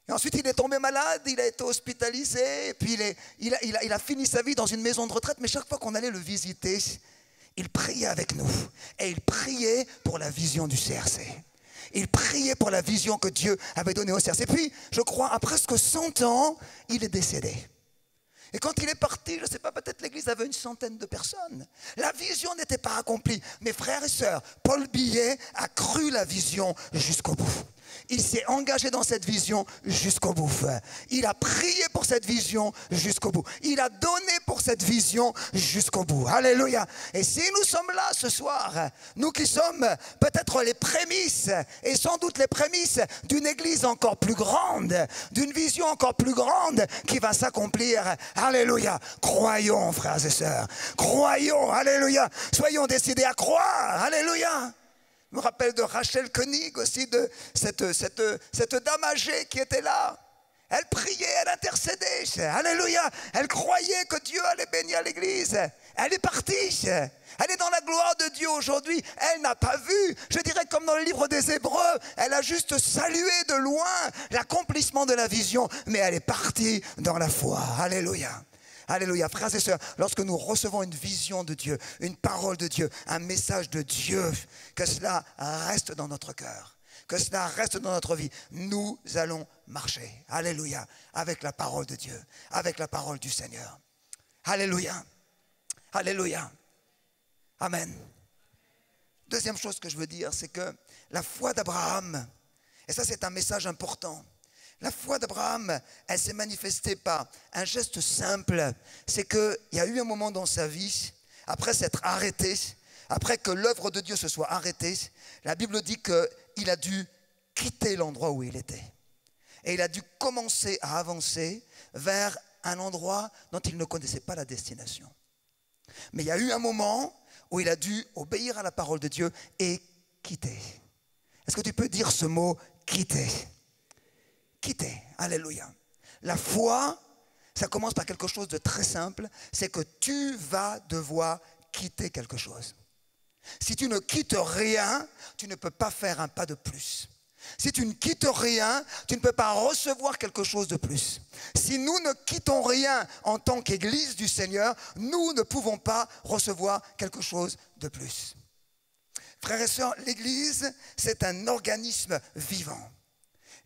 Et ensuite il est tombé malade, il a été hospitalisé, et puis il a fini sa vie dans une maison de retraite. Mais chaque fois qu'on allait le visiter, il priait avec nous. Et il priait pour la vision du CRC. Il priait pour la vision que Dieu avait donnée au CRC. Et puis, je crois, à presque 100 ans, il est décédé. Et quand il est parti, je ne sais pas, peut-être l'église avait une centaine de personnes. La vision n'était pas accomplie. Mes frères et sœurs, Paul Billet a cru la vision jusqu'au bout. Il s'est engagé dans cette vision jusqu'au bout. Il a prié pour cette vision jusqu'au bout. Il a donné pour cette vision jusqu'au bout. Alléluia. Et si nous sommes là ce soir, nous qui sommes peut-être les prémices, et sans doute les prémices d'une église encore plus grande, d'une vision encore plus grande qui va s'accomplir. Alléluia. Croyons, frères et sœurs. Croyons. Alléluia. Soyons décidés à croire. Alléluia. Je me rappelle de Rachel Koenig aussi, de cette dame âgée qui était là. Elle priait, elle intercédait. Alléluia. Elle croyait que Dieu allait bénir l'église. Elle est partie. Elle est dans la gloire de Dieu aujourd'hui. Elle n'a pas vu, je dirais comme dans le livre des Hébreux, elle a juste salué de loin l'accomplissement de la vision, mais elle est partie dans la foi. Alléluia. Alléluia, frères et sœurs, lorsque nous recevons une vision de Dieu, une parole de Dieu, un message de Dieu, que cela reste dans notre cœur, que cela reste dans notre vie, nous allons marcher, alléluia, avec la parole de Dieu, avec la parole du Seigneur. Alléluia, alléluia, amen. Deuxième chose que je veux dire, c'est que la foi d'Abraham, et ça c'est un message important, la foi d'Abraham, elle s'est manifestée par un geste simple. C'est qu'il y a eu un moment dans sa vie, après s'être arrêté, après que l'œuvre de Dieu se soit arrêtée, la Bible dit qu'il a dû quitter l'endroit où il était. Et il a dû commencer à avancer vers un endroit dont il ne connaissait pas la destination. Mais il y a eu un moment où il a dû obéir à la parole de Dieu et quitter. Est-ce que tu peux dire ce mot « quitter » ? Quitter, alléluia. La foi, ça commence par quelque chose de très simple, c'est que tu vas devoir quitter quelque chose. Si tu ne quittes rien, tu ne peux pas faire un pas de plus. Si tu ne quittes rien, tu ne peux pas recevoir quelque chose de plus. Si nous ne quittons rien en tant qu'Église du Seigneur, nous ne pouvons pas recevoir quelque chose de plus. Frères et sœurs, l'Église, c'est un organisme vivant.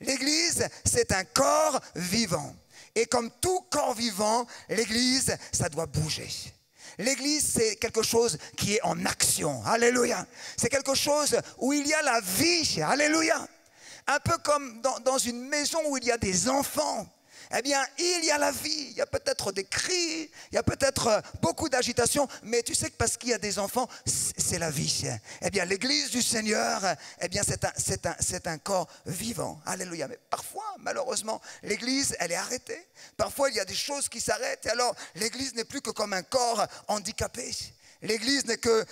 L'Église, c'est un corps vivant. Et comme tout corps vivant, l'Église, ça doit bouger. L'Église, c'est quelque chose qui est en action. Alléluia. C'est quelque chose où il y a la vie. Alléluia. Un peu comme dans une maison où il y a des enfants. Eh bien, il y a la vie, il y a peut-être des cris, il y a peut-être beaucoup d'agitation, mais tu sais que parce qu'il y a des enfants, c'est la vie. Eh bien, l'Église du Seigneur, eh bien, c'est un corps vivant. Alléluia. Mais parfois, malheureusement, l'Église, elle est arrêtée. Parfois, il y a des choses qui s'arrêtent, et alors l'Église n'est plus que comme un corps handicapé. L'Église n'est que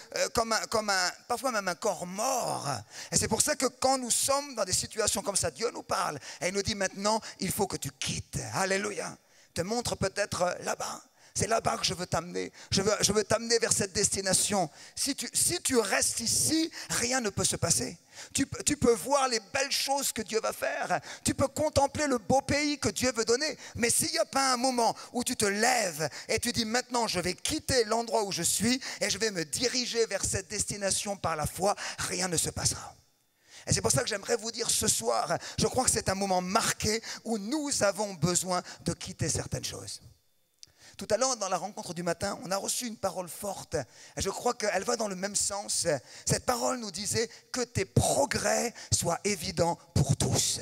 parfois même un corps mort. Et c'est pour ça que quand nous sommes dans des situations comme ça, Dieu nous parle et il nous dit maintenant, il faut que tu quittes. Alléluia. Te montre peut-être là-bas. C'est là-bas que je veux t'amener. Je veux t'amener vers cette destination. Si tu restes ici, rien ne peut se passer. Tu peux voir les belles choses que Dieu va faire. Tu peux contempler le beau pays que Dieu veut donner. Mais s'il n'y a pas un moment où tu te lèves et tu dis maintenant je vais quitter l'endroit où je suis et je vais me diriger vers cette destination par la foi, rien ne se passera. Et c'est pour ça que j'aimerais vous dire ce soir, je crois que c'est un moment marqué où nous avons besoin de quitter certaines choses. Tout à l'heure, dans la rencontre du matin, on a reçu une parole forte. Et je crois qu'elle va dans le même sens. Cette parole nous disait que tes progrès soient évidents pour tous.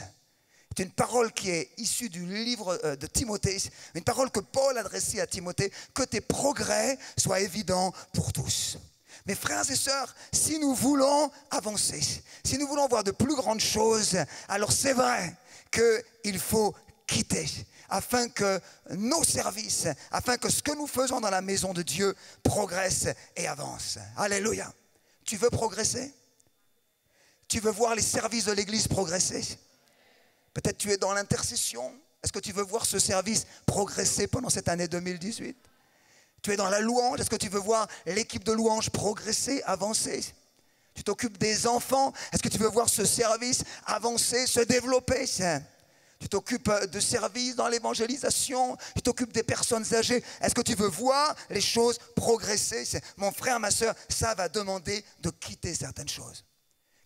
C'est une parole qui est issue du livre de Timothée, une parole que Paul adressait à Timothée, que tes progrès soient évidents pour tous. Mes frères et sœurs, si nous voulons avancer, si nous voulons voir de plus grandes choses, alors c'est vrai qu'il faut quitter afin que nos services, afin que ce que nous faisons dans la maison de Dieu progresse et avance. Alléluia. Tu veux progresser? Tu veux voir les services de l'Église progresser? Peut-être tu es dans l'intercession. Est-ce que tu veux voir ce service progresser pendant cette année 2018? Tu es dans la louange. Est-ce que tu veux voir l'équipe de louange progresser, avancer? Tu t'occupes des enfants. Est-ce que tu veux voir ce service avancer, se développer? Tu t'occupes de services dans l'évangélisation. Tu t'occupes des personnes âgées. Est-ce que tu veux voir les choses progresser? Mon frère, ma soeur, ça va demander de quitter certaines choses.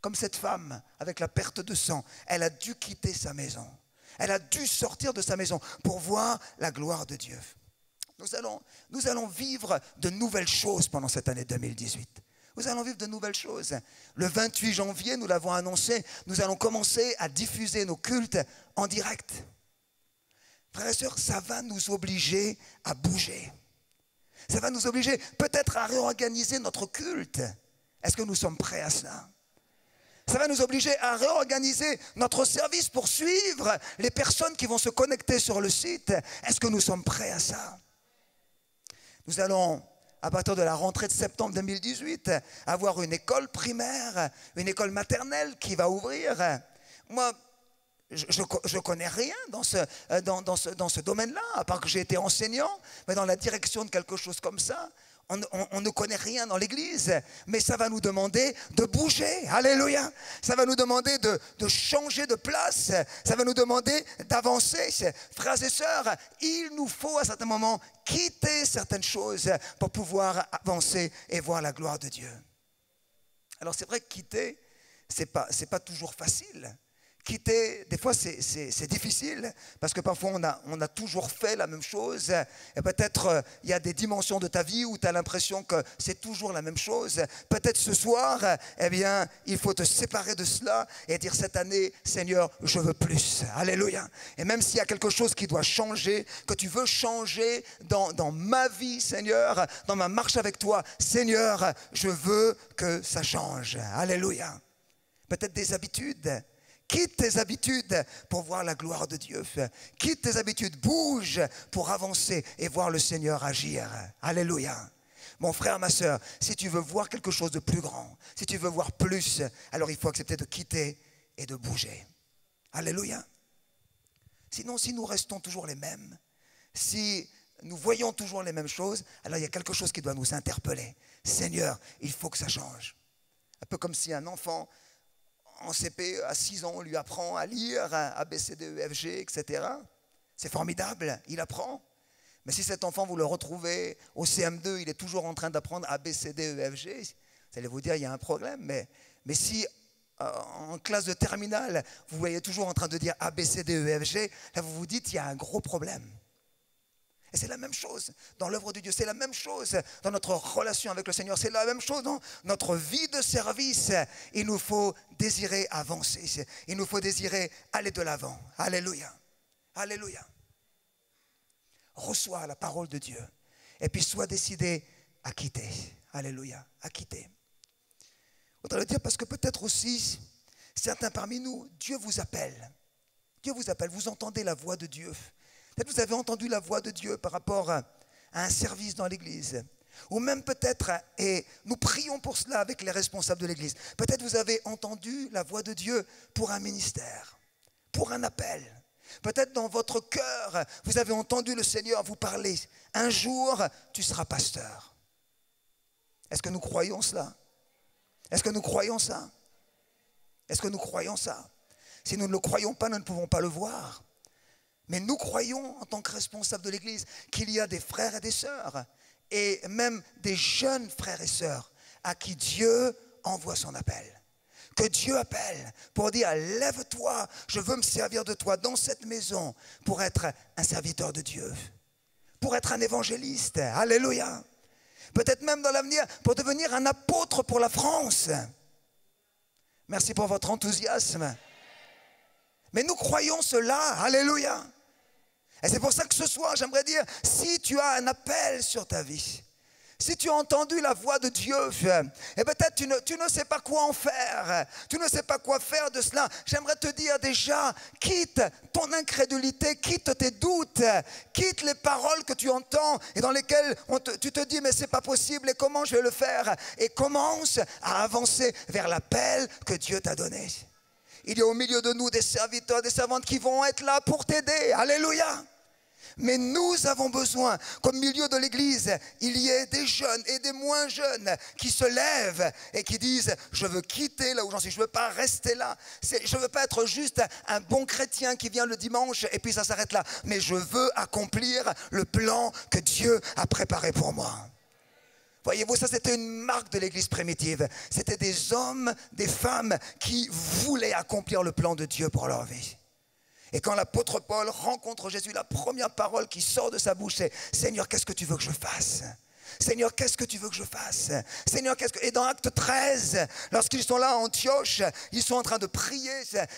Comme cette femme avec la perte de sang, elle a dû quitter sa maison. Elle a dû sortir de sa maison pour voir la gloire de Dieu. Nous allons vivre de nouvelles choses pendant cette année 2018. Nous allons vivre de nouvelles choses. Le 28 janvier, nous l'avons annoncé, nous allons commencer à diffuser nos cultes en direct. Frères et sœurs, ça va nous obliger à bouger. Ça va nous obliger peut-être à réorganiser notre culte. Est-ce que nous sommes prêts à cela? Ça va nous obliger à réorganiser notre service pour suivre les personnes qui vont se connecter sur le site. Est-ce que nous sommes prêts à ça? Nous allons, à partir de la rentrée de septembre 2018, avoir une école primaire, une école maternelle qui va ouvrir. Moi, je ne connais rien dans ce domaine-là, à part que j'ai été enseignant, mais dans la direction de quelque chose comme ça. On ne connaît rien dans l'église, mais ça va nous demander de bouger. Alléluia. Ça va nous demander de changer de place. Ça va nous demander d'avancer. Frères et sœurs, il nous faut à certains moments quitter certaines choses pour pouvoir avancer et voir la gloire de Dieu. Alors c'est vrai que quitter, c'est pas toujours facile. Quitter, des fois c'est difficile parce que parfois on a toujours fait la même chose et peut-être il y a des dimensions de ta vie où tu as l'impression que c'est toujours la même chose. Peut-être ce soir, eh bien, il faut te séparer de cela et dire cette année, Seigneur, je veux plus. Alléluia. Et même s'il y a quelque chose qui doit changer, que tu veux changer dans ma vie, Seigneur, dans ma marche avec toi, Seigneur, je veux que ça change. Alléluia. Peut-être des habitudes. Quitte tes habitudes pour voir la gloire de Dieu. Quitte tes habitudes, bouge pour avancer et voir le Seigneur agir. Alléluia. Mon frère, ma soeur, si tu veux voir quelque chose de plus grand, si tu veux voir plus, alors il faut accepter de quitter et de bouger. Alléluia. Sinon, si nous restons toujours les mêmes, si nous voyons toujours les mêmes choses, alors il y a quelque chose qui doit nous interpeller. Seigneur, il faut que ça change. Un peu comme si un enfant en CP, à 6 ans, on lui apprend à lire A, B, C, D, E, F, G, etc. C'est formidable, il apprend. Mais si cet enfant, vous le retrouvez au CM2, il est toujours en train d'apprendre A, B, C, D, E, F, G, vous allez vous dire, il y a un problème. Mais si en classe de terminale, vous voyez toujours en train de dire A, B, C, D, E, F, G, là vous vous dites, il y a un gros problème. Et c'est la même chose dans l'œuvre de Dieu, c'est la même chose dans notre relation avec le Seigneur, c'est la même chose dans notre vie de service. Il nous faut désirer avancer, il nous faut désirer aller de l'avant. Alléluia, alléluia. Reçois la parole de Dieu et puis sois décidé à quitter. Alléluia, à quitter. Je voudrais le dire parce que peut-être aussi, certains parmi nous, Dieu vous appelle. Dieu vous appelle, vous entendez la voix de Dieu. Peut-être vous avez entendu la voix de Dieu par rapport à un service dans l'église. Ou même peut-être, et nous prions pour cela avec les responsables de l'église, peut-être vous avez entendu la voix de Dieu pour un ministère, pour un appel. Peut-être dans votre cœur, vous avez entendu le Seigneur vous parler. Un jour, tu seras pasteur. Est-ce que nous croyons cela? Est-ce que nous croyons ça? Est-ce que nous croyons ça? Si nous ne le croyons pas, nous ne pouvons pas le voir. Mais nous croyons, en tant que responsables de l'Église, qu'il y a des frères et des sœurs, et même des jeunes frères et sœurs, à qui Dieu envoie son appel. que Dieu appelle pour dire, lève-toi, je veux me servir de toi dans cette maison pour être un serviteur de Dieu, pour être un évangéliste. Alléluia. Peut-être même dans l'avenir pour devenir un apôtre pour la France. Merci pour votre enthousiasme. Mais nous croyons cela. Alléluia. Et c'est pour ça que ce soir, j'aimerais dire, si tu as un appel sur ta vie, si tu as entendu la voix de Dieu, et peut-être tu ne sais pas quoi en faire, tu ne sais pas quoi faire de cela, j'aimerais te dire déjà, quitte ton incrédulité, quitte tes doutes, quitte les paroles que tu entends et dans lesquelles tu te dis mais c'est pas possible et comment je vais le faire, et commence à avancer vers l'appel que Dieu t'a donné. Il y a au milieu de nous des serviteurs, des servantes qui vont être là pour t'aider. Alléluia. Mais nous avons besoin qu'au milieu de l'église, il y ait des jeunes et des moins jeunes qui se lèvent et qui disent « Je veux quitter là où j'en suis, je ne veux pas rester là. Je ne veux pas être juste un bon chrétien qui vient le dimanche et puis ça s'arrête là. Mais je veux accomplir le plan que Dieu a préparé pour moi. » Voyez-vous, ça c'était une marque de l'église primitive. C'était des hommes, des femmes qui voulaient accomplir le plan de Dieu pour leur vie. Et quand l'apôtre Paul rencontre Jésus, la première parole qui sort de sa bouche, c'est « Seigneur, qu'est-ce que tu veux que je fasse ? Seigneur, qu'est-ce que tu veux que je fasse ? Seigneur, qu'est-ce que... » Et dans Acte 13, lorsqu'ils sont là à Antioche, ils sont en train de prier,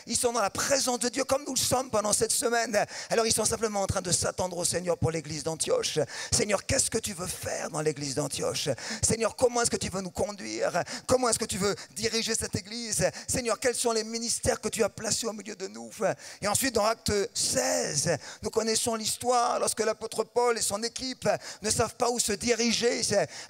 ils sont dans la présence de Dieu comme nous le sommes pendant cette semaine. Alors ils sont simplement en train de s'attendre au Seigneur pour l'église d'Antioche. Seigneur, qu'est-ce que tu veux faire dans l'église d'Antioche ? Seigneur, comment est-ce que tu veux nous conduire ? Comment est-ce que tu veux diriger cette église ? Seigneur, quels sont les ministères que tu as placés au milieu de nous ? Et ensuite dans Acte 16, nous connaissons l'histoire lorsque l'apôtre Paul et son équipe ne savent pas où se diriger.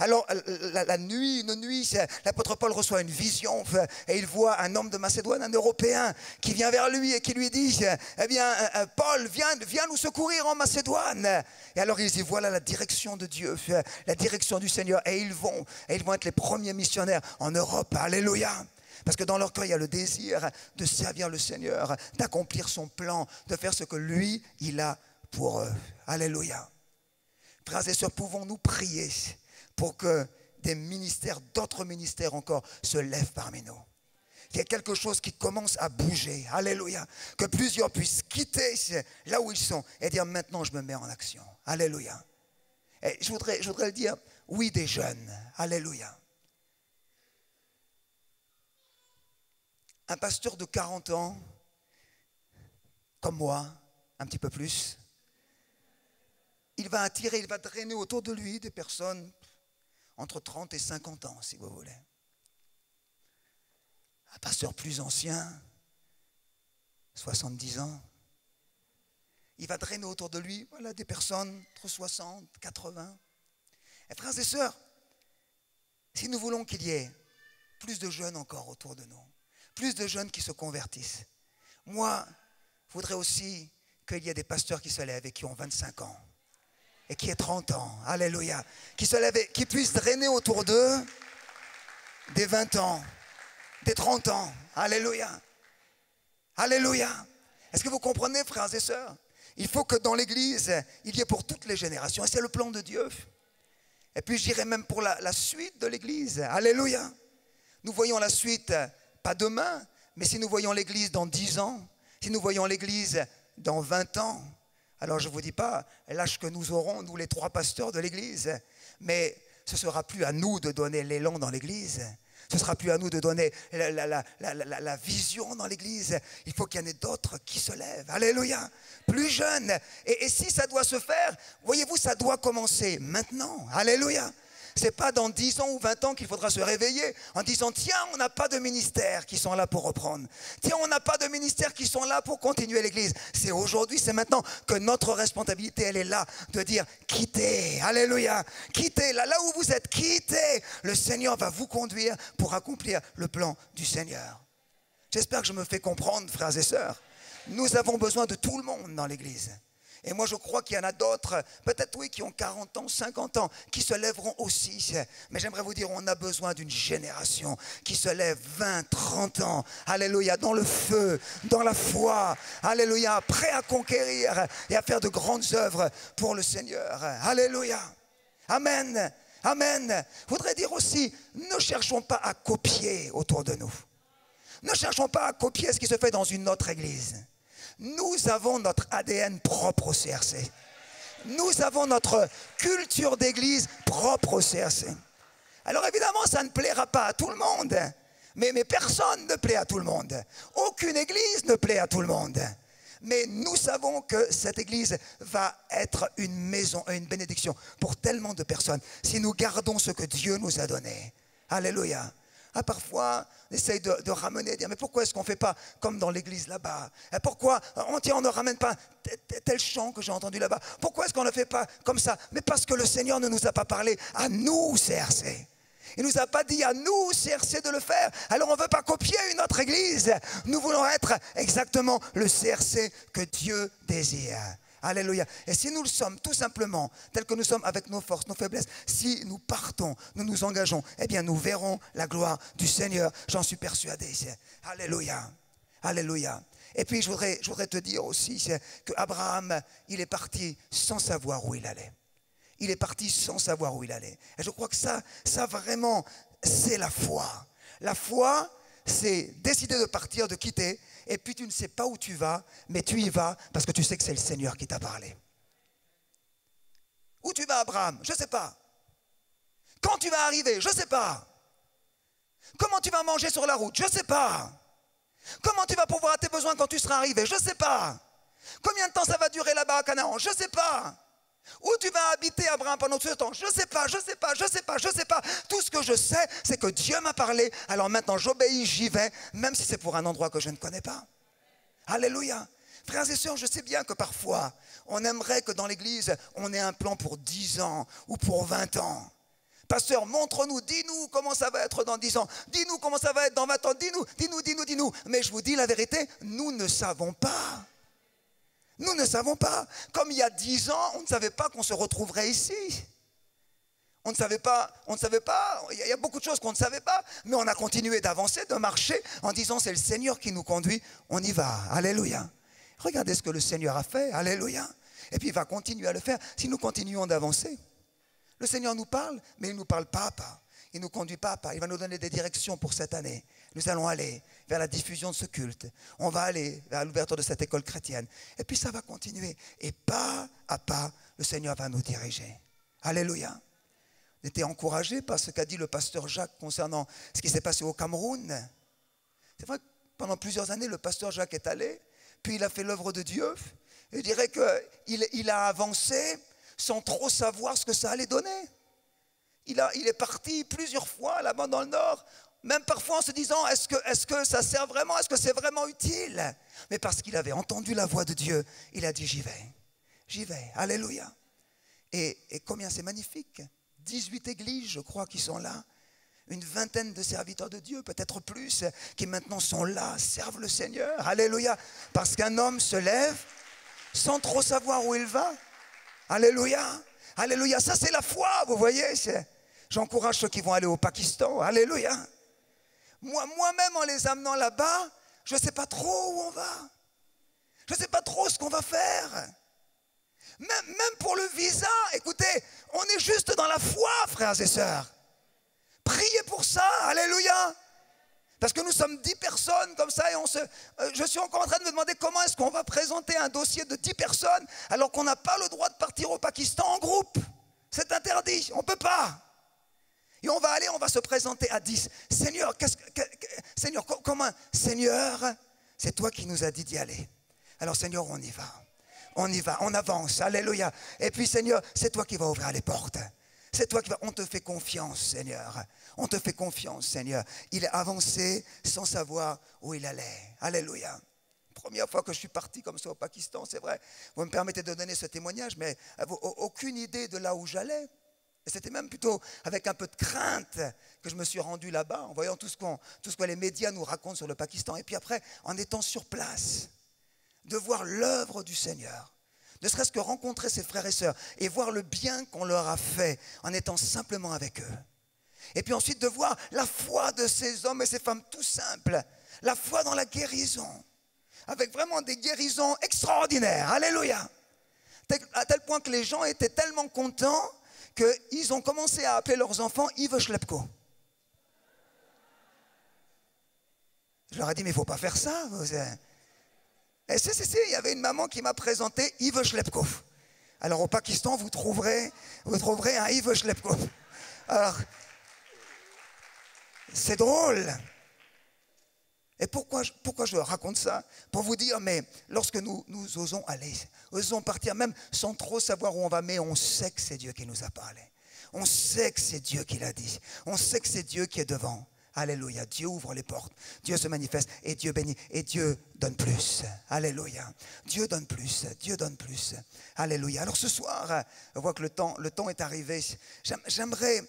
Alors une nuit, l'apôtre Paul reçoit une vision et il voit un homme de Macédoine, un Européen, qui vient vers lui et qui lui dit « Eh bien, Paul, viens nous secourir en Macédoine. » Et alors il dit « Voilà la direction de Dieu, la direction du Seigneur. » Et ils vont être les premiers missionnaires en Europe. Alléluia. Parce que dans leur cœur, il y a le désir de servir le Seigneur, d'accomplir son plan, de faire ce que lui, il a pour eux. Alléluia. Frères et sœurs, pouvons-nous prier pour que des ministères, d'autres ministères encore, se lèvent parmi nous? Il y a quelque chose qui commence à bouger. Alléluia. Que plusieurs puissent quitter là où ils sont et dire maintenant je me mets en action. Alléluia. Et je voudrais le dire, oui, des jeunes. Alléluia. Un pasteur de 40 ans, comme moi, un petit peu plus, il va attirer, il va drainer autour de lui des personnes entre 30 et 50 ans, si vous voulez. Un pasteur plus ancien, 70 ans, il va drainer autour de lui des personnes entre 60, 80. Et frères et sœurs, si nous voulons qu'il y ait plus de jeunes encore autour de nous, plus de jeunes qui se convertissent, moi, je voudrais aussi qu'il y ait des pasteurs qui se lèvent et qui ont 25 ans. Et qui aient 30 ans, alléluia, qui se lèvent et qui puissent drainer autour d'eux des 20 ans, des 30 ans, alléluia, alléluia. Est-ce que vous comprenez, frères et sœurs? Il faut que dans l'église, il y ait pour toutes les générations, et c'est le plan de Dieu. Et puis je dirais même pour la suite de l'église, alléluia. Nous voyons la suite, pas demain, mais si nous voyons l'église dans 10 ans, si nous voyons l'église dans 20 ans, alors je ne vous dis pas l'âge que nous aurons, nous les 3 pasteurs de l'église, mais ce ne sera plus à nous de donner l'élan dans l'église. Ce ne sera plus à nous de donner la vision dans l'église. Il faut qu'il y en ait d'autres qui se lèvent. Alléluia. Plus jeunes. Et si ça doit se faire, voyez-vous, ça doit commencer maintenant. Alléluia. Ce n'est pas dans 10 ans ou 20 ans qu'il faudra se réveiller en disant « Tiens, on n'a pas de ministères qui sont là pour reprendre. Tiens, on n'a pas de ministères qui sont là pour continuer l'église. » C'est aujourd'hui, c'est maintenant que notre responsabilité, elle est là de dire « Quittez, alléluia, quittez, là où vous êtes, quittez. Le Seigneur va vous conduire pour accomplir le plan du Seigneur. » J'espère que je me fais comprendre, frères et sœurs. Nous avons besoin de tout le monde dans l'église. Et moi je crois qu'il y en a d'autres, peut-être oui, qui ont 40 ans, 50 ans, qui se lèveront aussi. Mais j'aimerais vous dire, on a besoin d'une génération qui se lève 20, 30 ans, alléluia, dans le feu, dans la foi, alléluia, prêt à conquérir et à faire de grandes œuvres pour le Seigneur. Alléluia, amen, amen. Je voudrais dire aussi, ne cherchons pas à copier autour de nous. Ne cherchons pas à copier ce qui se fait dans une autre église. Nous avons notre ADN propre au CRC. Nous avons notre culture d'église propre au CRC. Alors évidemment, ça ne plaira pas à tout le monde. Mais personne ne plaît à tout le monde. Aucune église ne plaît à tout le monde. Mais nous savons que cette église va être une maison, une bénédiction pour tellement de personnes. Si nous gardons ce que Dieu nous a donné. Alléluia. Ah, parfois, on essaye de ramener, de dire, mais pourquoi est-ce qu'on ne fait pas comme dans l'église là-bas? Pourquoi on ne ramène pas tel chant que j'ai entendu là-bas? Pourquoi est-ce qu'on ne fait pas comme ça? Mais parce que le Seigneur ne nous a pas parlé à nous, CRC. Il ne nous a pas dit à nous, CRC, de le faire. Alors on ne veut pas copier une autre église. Nous voulons être exactement le CRC que Dieu désire. Alléluia. Et si nous le sommes tout simplement, tel que nous sommes avec nos forces, nos faiblesses, si nous partons, nous nous engageons, eh bien nous verrons la gloire du Seigneur. J'en suis persuadé. Alléluia. Alléluia. Et puis je voudrais te dire aussi que Abraham, il est parti sans savoir où il allait. Il est parti sans savoir où il allait. Et je crois que ça vraiment, c'est la foi. La foi, c'est décider de partir, de quitter. Et puis tu ne sais pas où tu vas, mais tu y vas parce que tu sais que c'est le Seigneur qui t'a parlé. Où tu vas, Abraham? Je ne sais pas. Quand tu vas arriver? Je ne sais pas. Comment tu vas manger sur la route? Je ne sais pas. Comment tu vas pourvoir à tes besoins quand tu seras arrivé? Je ne sais pas. Combien de temps ça va durer là-bas à Canaan? Je ne sais pas. Où tu vas habiter, Abraham, pendant tout ce temps? Je ne sais pas, je ne sais pas, je ne sais pas, je ne sais pas. Tout ce que je sais, c'est que Dieu m'a parlé. Alors maintenant, j'obéis, j'y vais, même si c'est pour un endroit que je ne connais pas. Alléluia. Frères et sœurs, je sais bien que parfois, on aimerait que dans l'église, on ait un plan pour 10 ans ou pour 20 ans. Pasteur, montre-nous, dis-nous comment ça va être dans 10 ans. Dis-nous comment ça va être dans 20 ans. Dis-nous. Mais je vous dis la vérité, nous ne savons pas. Nous ne savons pas. Comme il y a 10 ans, on ne savait pas qu'on se retrouverait ici. On ne savait pas, il y a beaucoup de choses qu'on ne savait pas, mais on a continué d'avancer, de marcher, en disant c'est le Seigneur qui nous conduit, on y va, alléluia. Regardez ce que le Seigneur a fait, alléluia. Et puis il va continuer à le faire si nous continuons d'avancer. Le Seigneur nous parle, mais il ne nous parle pas à pas. Il nous conduit pas à pas. Il va nous donner des directions pour cette année. Nous allons aller vers la diffusion de ce culte. On va aller vers l'ouverture de cette école chrétienne. Et puis ça va continuer. Et pas à pas, le Seigneur va nous diriger. Alléluia. On était encouragés par ce qu'a dit le pasteur Jacques concernant ce qui s'est passé au Cameroun. C'est vrai que pendant plusieurs années, le pasteur Jacques est allé, puis il a fait l'œuvre de Dieu. Et je dirais qu'il a avancé sans trop savoir ce que ça allait donner. Il est parti plusieurs fois là-bas dans le nord, même parfois en se disant, est-ce que ça sert vraiment, est-ce que c'est vraiment utile? Mais parce qu'il avait entendu la voix de Dieu, il a dit, j'y vais, alléluia. Et combien c'est magnifique, 18 églises, je crois, qui sont là, une vingtaine de serviteurs de Dieu, peut-être plus, qui maintenant sont là, servent le Seigneur, alléluia, parce qu'un homme se lève sans trop savoir où il va, alléluia, alléluia, ça c'est la foi, vous voyez, j'encourage ceux qui vont aller au Pakistan. Alléluia. Moi-même, en les amenant là-bas, je ne sais pas trop où on va. Je ne sais pas trop ce qu'on va faire. Même pour le visa, écoutez, on est juste dans la foi, frères et sœurs. Priez pour ça. Alléluia. Parce que nous sommes 10 personnes comme ça et je suis encore en train de me demander comment est-ce qu'on va présenter un dossier de 10 personnes alors qu'on n'a pas le droit de partir au Pakistan en groupe. C'est interdit, on ne peut pas. Et on va aller, on va se présenter à 10. Seigneur, Seigneur, comment? Seigneur, c'est toi qui nous as dit d'y aller. Alors Seigneur, on y va. On y va, on avance, alléluia. Et puis Seigneur, c'est toi qui vas ouvrir les portes. C'est toi qui vas, on te fait confiance, Seigneur. On te fait confiance, Seigneur. Il est avancé sans savoir où il allait. Alléluia. Première fois que je suis parti comme ça au Pakistan, c'est vrai. Vous me permettez de donner ce témoignage, mais aucune idée de là où j'allais. Et c'était même plutôt avec un peu de crainte que je me suis rendu là-bas, en voyant tout ce que les médias nous racontent sur le Pakistan. Et puis après, en étant sur place, de voir l'œuvre du Seigneur, ne serait-ce que rencontrer ses frères et sœurs et voir le bien qu'on leur a fait en étant simplement avec eux. Et puis ensuite de voir la foi de ces hommes et ces femmes tout simples, la foi dans la guérison, avec vraiment des guérisons extraordinaires, alléluia. À tel point que les gens étaient tellement contents qu'ils ont commencé à appeler leurs enfants Yves Schlepko. Je leur ai dit, mais il ne faut pas faire ça. Et il y avait une maman qui m'a présenté Yves Schlepkov. Alors au Pakistan, vous trouverez un Yves Schlepkov. Alors, c'est drôle. Et pourquoi je raconte ça? Pour vous dire, mais lorsque nous osons aller, osons partir même sans trop savoir où on va, mais on sait que c'est Dieu qui nous a parlé. On sait que c'est Dieu qui l'a dit. On sait que c'est Dieu qui est devant. Alléluia. Dieu ouvre les portes. Dieu se manifeste et Dieu bénit. Et Dieu donne plus. Alléluia. Dieu donne plus. Dieu donne plus. Alléluia. Alors ce soir, on voit que le temps est arrivé. J'aimerais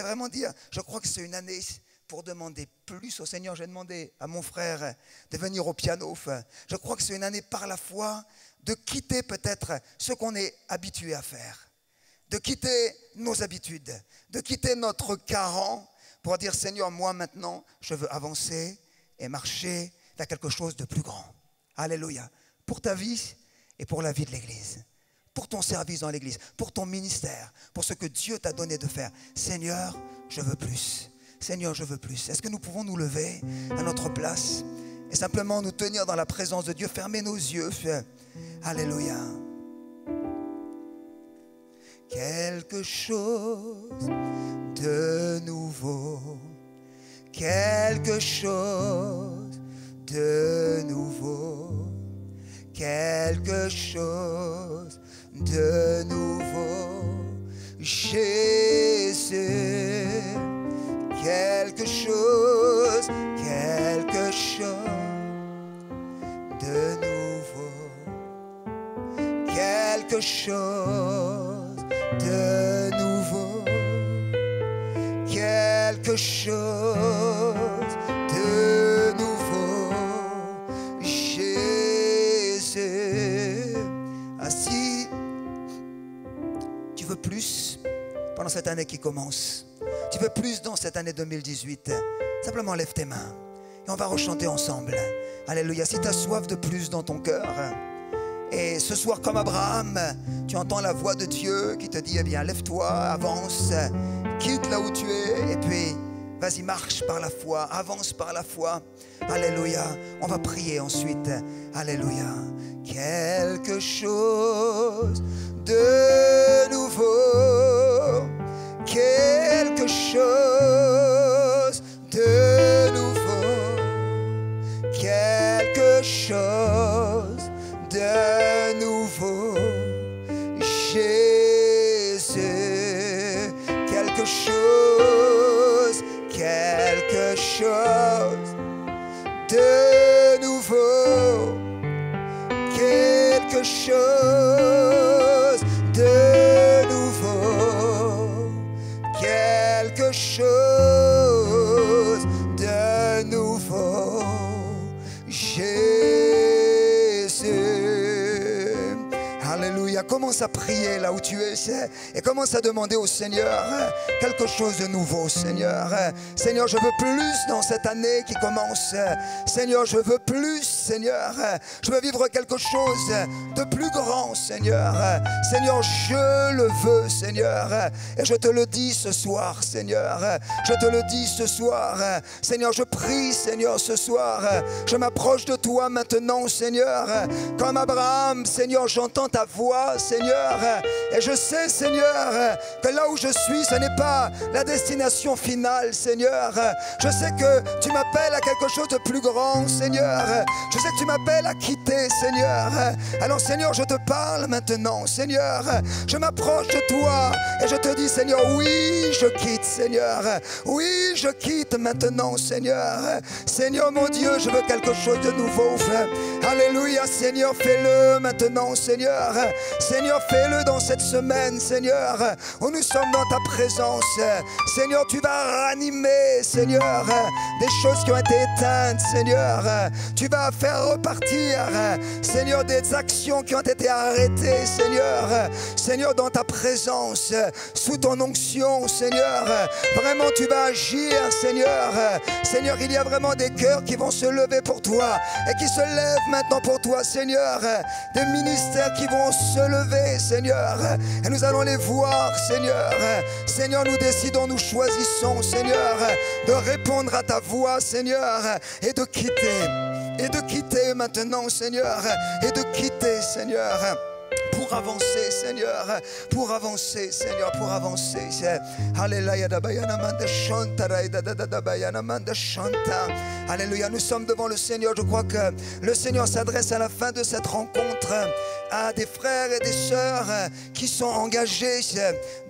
vraiment dire, je crois que c'est une année pour demander plus au Seigneur. J'ai demandé à mon frère de venir au piano. Je crois que c'est une année par la foi de quitter peut-être ce qu'on est habitué à faire. De quitter nos habitudes. De quitter notre carran. Pour dire, Seigneur, moi maintenant, je veux avancer et marcher vers quelque chose de plus grand. Alléluia. Pour ta vie et pour la vie de l'Église. Pour ton service dans l'Église. Pour ton ministère. Pour ce que Dieu t'a donné de faire. Seigneur, je veux plus. Seigneur, je veux plus. Est-ce que nous pouvons nous lever à notre place et simplement nous tenir dans la présence de Dieu, fermer nos yeux. Alléluia. Quelque chose de nouveau, quelque chose de nouveau, quelque chose de nouveau, Jésus, quelque chose de nouveau, quelque chose de nouveau, quelque chose de nouveau, Jésus. Ainsi, tu veux plus pendant cette année qui commence, tu veux plus dans cette année 2018, simplement lève tes mains et on va rechanter ensemble. Alléluia. Si tu as soif de plus dans ton cœur, et ce soir, comme Abraham, tu entends la voix de Dieu qui te dit, eh bien, lève-toi, avance, quitte là où tu es, et puis, vas-y, marche par la foi, avance par la foi. Alléluia. On va prier ensuite. Alléluia. Quelque chose de nouveau, quelque chose de nouveau, quelque chose de nouveau, Jésus, quelque chose de nouveau, quelque chose de nouveau, quelque chose de nouveau, Jésus. Alléluia. Commence à prier là où tu es et commence à demander au Seigneur quelque chose de nouveau, Seigneur. Seigneur, je veux plus dans cette année qui commence. Seigneur, je veux plus, Seigneur. Je veux vivre quelque chose de plus grand, Seigneur. Seigneur, je le veux, Seigneur. Et je te le dis ce soir, Seigneur. Je te le dis ce soir. Seigneur, je prie, Seigneur, ce soir. Je m'approche de toi maintenant, Seigneur. Comme Abraham, Seigneur, j'entends ta voix, Seigneur, et je sais, Seigneur, que là où je suis, ce n'est pas la destination finale, Seigneur. Je sais que tu m'appelles à quelque chose de plus grand, Seigneur. Je sais que tu m'appelles à quitter, Seigneur. Alors, Seigneur, je te parle maintenant, Seigneur. Je m'approche de toi et je te dis, Seigneur, oui, je quitte, Seigneur. Oui, je quitte maintenant, Seigneur. Seigneur, mon Dieu, je veux quelque chose de nouveau. Alléluia, Seigneur, fais-le maintenant, Seigneur. Seigneur, fais-le dans cette semaine, Seigneur, où nous sommes dans ta présence. Seigneur, tu vas ranimer, Seigneur, des choses qui ont été éteintes, Seigneur. Tu vas faire repartir, Seigneur, des actions qui ont été arrêtées, Seigneur. Seigneur, dans ta présence, sous ton onction, Seigneur, vraiment tu vas agir, Seigneur. Seigneur, il y a vraiment des cœurs qui vont se lever pour toi et qui se lèvent maintenant pour toi, Seigneur. Des ministères qui vont se lever lever, Seigneur, et nous allons les voir, Seigneur. Seigneur, nous décidons, nous choisissons, Seigneur, de répondre à ta voix, Seigneur, et de quitter maintenant, Seigneur, et de quitter, Seigneur, pour avancer, Seigneur, pour avancer, Seigneur, pour avancer. Alléluia. Alléluia. Nous sommes devant le Seigneur. Je crois que le Seigneur s'adresse à la fin de cette rencontre à des frères et des sœurs qui sont engagés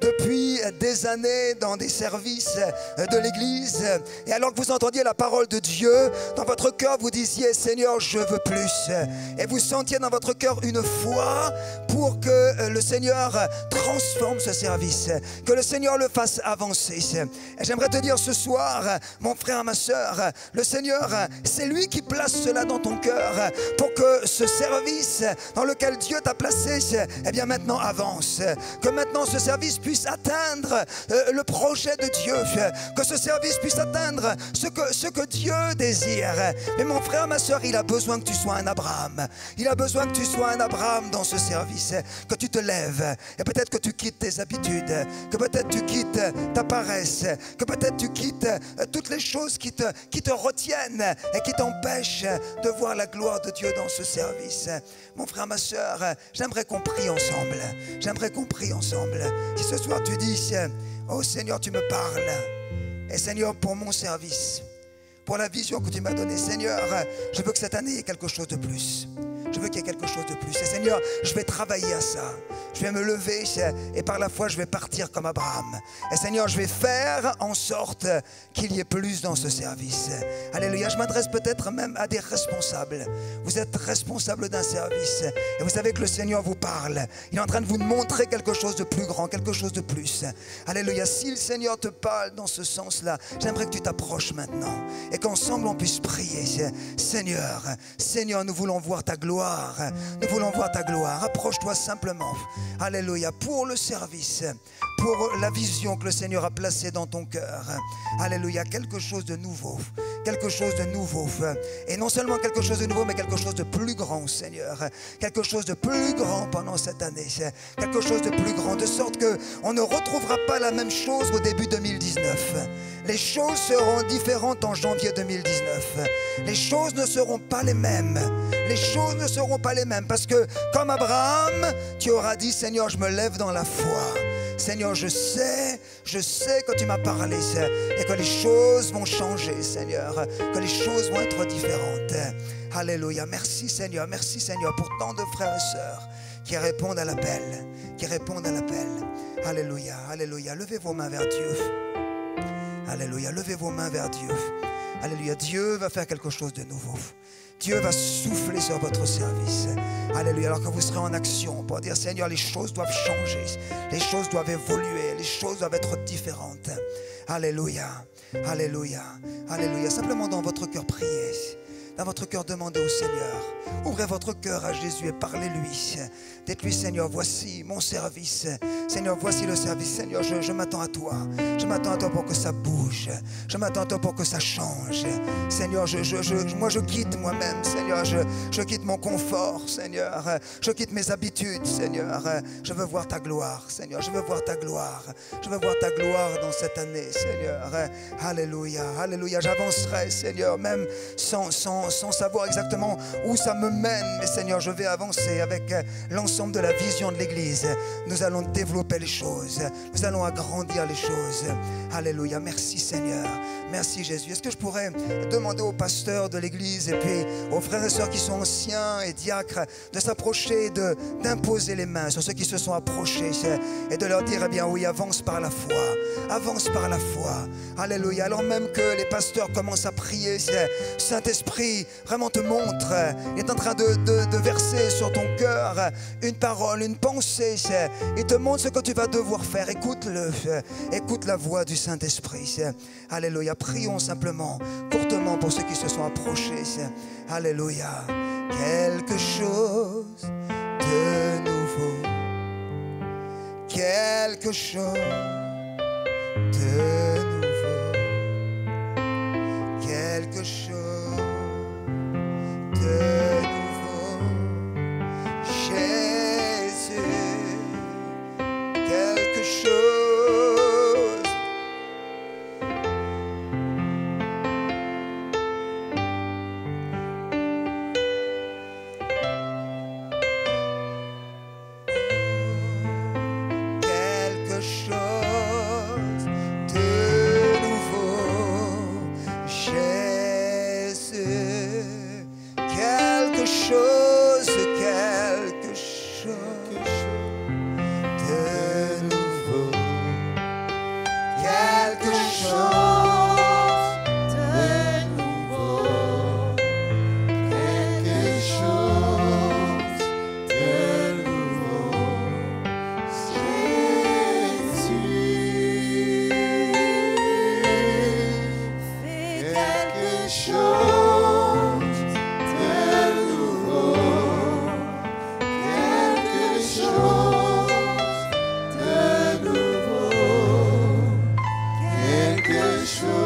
depuis des années dans des services de l'Église. Et alors que vous entendiez la parole de Dieu, dans votre cœur, vous disiez, Seigneur, je veux plus. Et vous sentiez dans votre cœur une foi pour que le Seigneur transforme ce service, que le Seigneur le fasse avancer. Et j'aimerais te dire ce soir, mon frère, ma sœur, le Seigneur, c'est lui qui place cela dans ton cœur pour que ce service dans lequel Dieu t'a placé, eh bien maintenant avance. Que maintenant ce service puisse atteindre le projet de Dieu, que ce service puisse atteindre ce que Dieu désire. Mais mon frère, ma sœur, il a besoin que tu sois un Abraham. Il a besoin que tu sois un Abraham dans ce service, que tu te lèves et peut-être que tu quittes tes habitudes, que peut-être tu quittes ta paresse, que peut-être tu quittes toutes les choses qui te retiennent et qui t'empêchent de voir la gloire de Dieu dans ce service. Mon frère, ma sœur, j'aimerais qu'on prie ensemble. J'aimerais qu'on prie ensemble. Si ce soir tu dis, oh Seigneur, tu me parles, et Seigneur, pour mon service, pour la vision que tu m'as donnée, Seigneur, je veux que cette année il y ait quelque chose de plus. Je veux qu'il y ait quelque chose de plus. Et Seigneur, je vais travailler à ça. Je vais me lever et par la foi, je vais partir comme Abraham. Et Seigneur, je vais faire en sorte qu'il y ait plus dans ce service. Alléluia. Je m'adresse peut-être même à des responsables. Vous êtes responsables d'un service et vous savez que le Seigneur vous parle. Il est en train de vous montrer quelque chose de plus grand, quelque chose de plus. Alléluia. Si le Seigneur te parle dans ce sens-là, j'aimerais que tu t'approches maintenant et qu'ensemble on puisse prier. Seigneur, Seigneur, nous voulons voir ta gloire. Nous voulons voir ta gloire. Approche-toi simplement. Alléluia. Pour le service, pour la vision que le Seigneur a placée dans ton cœur. Alléluia. Quelque chose de nouveau. Quelque chose de nouveau. Et non seulement quelque chose de nouveau, mais quelque chose de plus grand, Seigneur. Quelque chose de plus grand pendant cette année. Quelque chose de plus grand. De sorte qu'on ne retrouvera pas la même chose au début 2019. Les choses seront différentes en janvier 2019. Les choses ne seront pas les mêmes. Les choses ne seront pas les mêmes parce que comme Abraham, tu auras dit, Seigneur, je me lève dans la foi. Seigneur, je sais que tu m'as parlé et que les choses vont changer, Seigneur, que les choses vont être différentes. Alléluia. Merci Seigneur pour tant de frères et sœurs qui répondent à l'appel, Alléluia, alléluia. Levez vos mains vers Dieu. Alléluia, levez vos mains vers Dieu. Alléluia, Dieu va faire quelque chose de nouveau. Dieu va souffler sur votre service. Alléluia, alors que vous serez en action pour dire, Seigneur, les choses doivent changer. Les choses doivent évoluer. Les choses doivent être différentes. Alléluia, alléluia, alléluia. Simplement dans votre cœur, priez. Dans votre cœur, demandez au Seigneur. Ouvrez votre cœur à Jésus et parlez-lui. Dites-lui, Seigneur, voici mon service. Seigneur, voici le service. Seigneur, je m'attends à toi. Je m'attends à toi pour que ça bouge. Je m'attends à toi pour que ça change. Seigneur, moi je quitte moi-même. Seigneur, je quitte mon confort. Seigneur, je quitte mes habitudes. Seigneur, je veux voir ta gloire. Seigneur, je veux voir ta gloire. Je veux voir ta gloire dans cette année. Seigneur, alléluia, alléluia. J'avancerai, Seigneur, même sans savoir exactement où ça me mène. Mais Seigneur, je vais avancer avec l'ensemble de la vision de l'Église. Nous allons développer les choses. Nous allons agrandir les choses. Alléluia. Merci Seigneur. Merci Jésus. Est-ce que je pourrais demander aux pasteurs de l'Église et puis aux frères et sœurs qui sont anciens et diacres de s'approcher, d'imposer les mains sur ceux qui se sont approchés et de leur dire, eh bien oui, avance par la foi. Avance par la foi. Alléluia. Alors même que les pasteurs commencent à prier, Saint-Esprit vraiment te montre, il est en train de verser sur ton cœur une parole, une pensée. Il te montre ce que tu vas devoir faire. Écoute-le, écoute la voix du Saint-Esprit. Alléluia. Prions simplement, courtement pour ceux qui se sont approchés. Alléluia. Quelque chose de nouveau. Quelque chose de nouveau. Quelque chose de nouveau. Jésus. Quelque chose